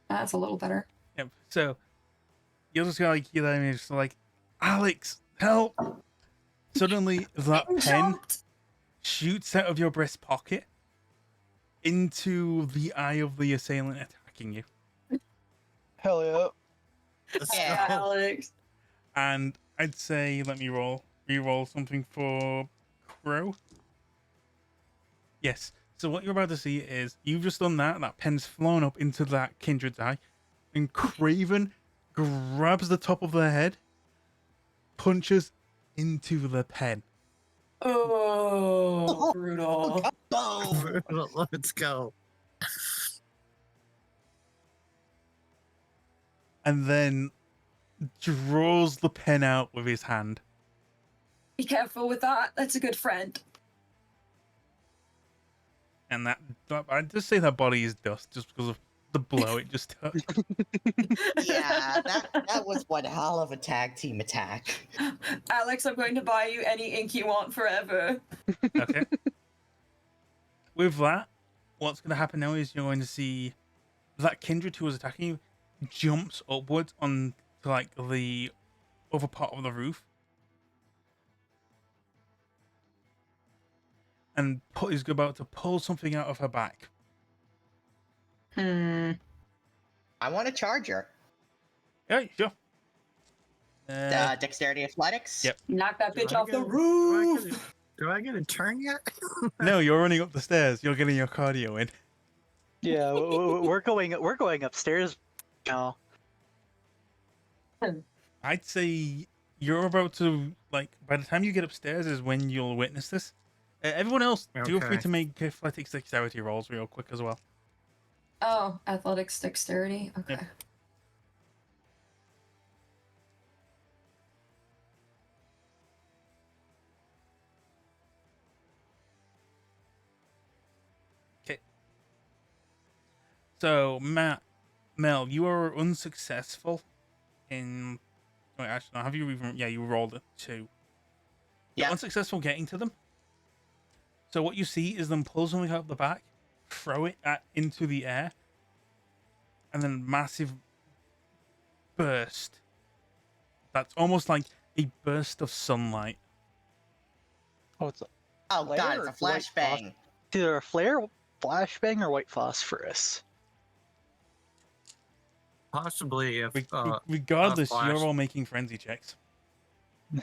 That's a little better. Yep. So you're just gonna like you're just like, Alex, help! Suddenly that It pen jumped! shoots out of your breast pocket into the eye of the assailant attacking you. Hell yeah. Let's Yeah. go. Alex. And I'd say let me re-roll something for Crow. Yes. So what you're about to see is you've just done that. That pen's flown up into that kindred's eye, and Craven grabs the top of their head, punches into the pen. Oh, brutal. Boom! Let's go. And then draws the pen out with his hand. Be careful with that. That's a good friend. And that I'd just say that body is dust just because of the blow it just took. Yeah, that was one hell of a tag team attack. Alex, I'm going to buy you any ink you want forever. Okay. With that, what's going to happen now is you're going to see that kindred who was attacking you jumps upwards onto like the other part of the roof and is about to pull something out of her back. Hmm. I want a charger. Yeah, sure. Dexterity athletics? Yep. Knock that Do bitch I off the get- roof. Do I get a turn yet? No, you're running up the stairs. You're getting your cardio in. Yeah, we're going upstairs now. I'd say you're about to, like, by the time you get upstairs is when you'll witness this. Everyone else, feel free Okay. to make athletics dexterity rolls real quick as well. Oh, athletics dexterity. Okay. Yep. Okay. So, Mel, you are unsuccessful in... Wait, actually, no, have you even... Yeah, you rolled a 2. You're Yeah. unsuccessful getting to them. So what you see is them pull something out the back, throw it into the air, and then massive burst. That's almost like a burst of sunlight. Oh, it's Oh Flare god, it's a or white flashbang. either a flare, flashbang, or white phosphorus. Possibly if Regardless, flash. you're all making frenzy checks.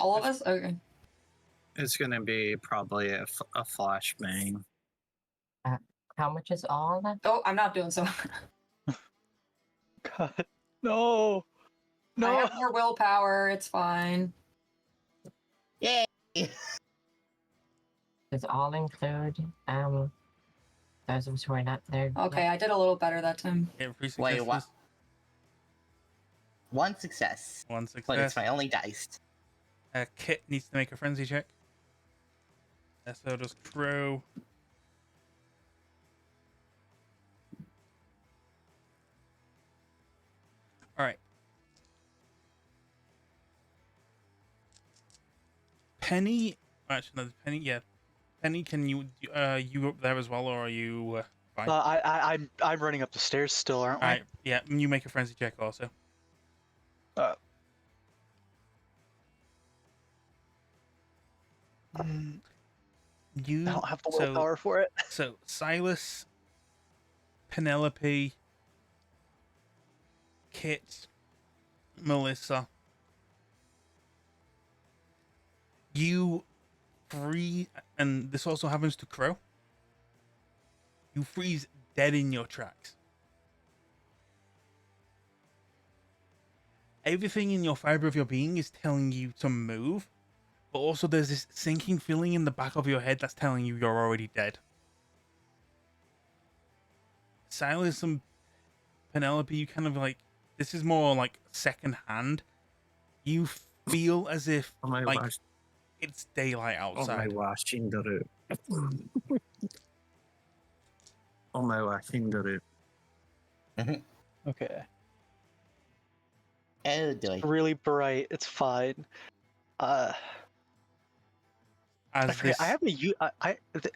All of us? Okay. it's gonna be probably a flashbang. How much is all that? Oh, I'm not doing so. God, no, I no. have more willpower. It's fine. Yay! Does all include those of us who are not there? Okay, I did a little better that time. Yeah, 3 Wait, successes. what? One success. 1 But it's success. my only dice. Kit needs to make a frenzy check. So does Crow. Alright. Penny. Actually, no, Penny. Yeah. Penny, can you up there as well, or are you fine? I'm running up the stairs still, aren't we? Alright. Yeah. You make a frenzy check also. You I don't have the so- willpower for it. So Silas, Penelope, Kit, Melissa, you freeze, and this also happens to Crow. You freeze dead in your tracks. Everything in your fiber of your being is telling you to move, but also there's this sinking feeling in the back of your head that's telling you you're already dead. Silas and Penelope, you kind of like, this is more like second hand. You feel as if like it's daylight outside. washing the room. washing the room. Okay. Oh, do I? Really bright. It's fine. As I forget. this, I have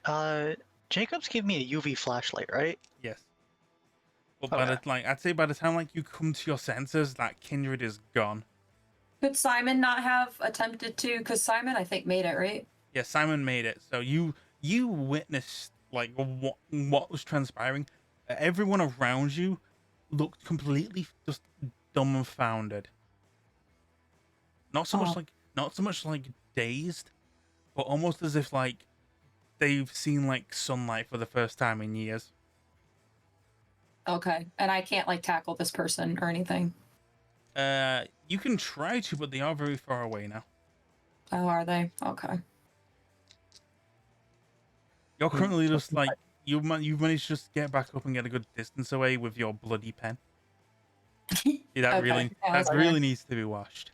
a Jacobs gave me a UV flashlight, right? yes. But by the, like, I'd say by the time like you come to your senses, that kindred is gone. Could Simon not have attempted to? Because Simon, I think, made it, right? Yeah, Simon made it. So you witnessed like what was transpiring. Everyone around you looked completely just dumbfounded. Not so much like dazed, but almost as if like they've seen like sunlight for the first time in years. Okay. And I can't like tackle this person or anything. You can try to, but they are very far away now. Oh, are they? Okay. You're currently just like you've managed to just get back up and get a good distance away with your bloody pen. Yeah, that Okay. really needs to be washed.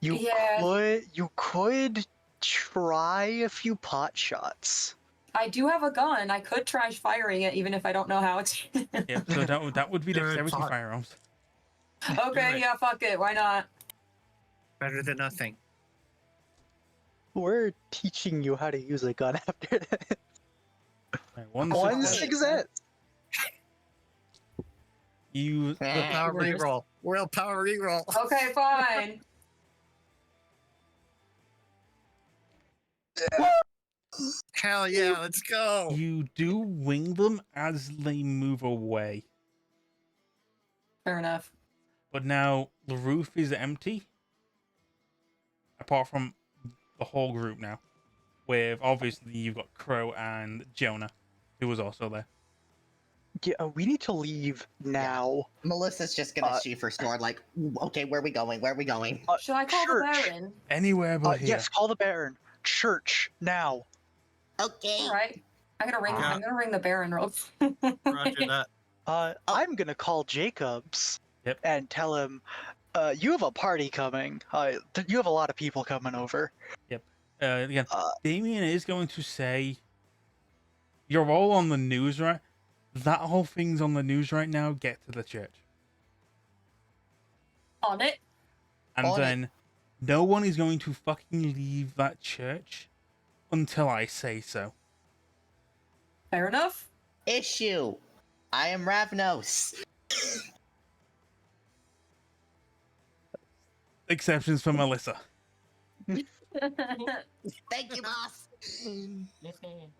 You Yeah. could try a few pot shots. I do have a gun. I could try firing it, even if I don't know how it's. Yeah, so that would be They're dexterity taught. firearms. Okay, Right. yeah, fuck it. Why not? Better than nothing. We're teaching you how to use a gun after this. Right, one One success. success. You Willpower reroll. Willpower reroll. Okay, fine. Hell yeah, let's go. you do wing them as they move away, Fair enough. but now the roof is empty, apart from the whole group now. With obviously you've got Crow and Jonah, who was also there. Yeah, we need to leave now. Melissa's just gonna sheath her sword, like, okay, where are we going? Where are we going? Should I call church. the Baron? Anywhere but here. Yes, call the Baron. Church now. Okay. All right. I'm gonna ring the Baron real. Roger that. I'm gonna call Jacobs. Yep. And tell him, you have a party coming. You have a lot of people coming over. Again, Damien is going to say, "You're all on the news, right? That whole thing's on the news right now. Get to the church." On it. And On it. then no one is going to fucking leave that church until I say so. Fair enough. Issue. I am Ravnos. Exceptions for Melissa. Thank you, boss. Listen.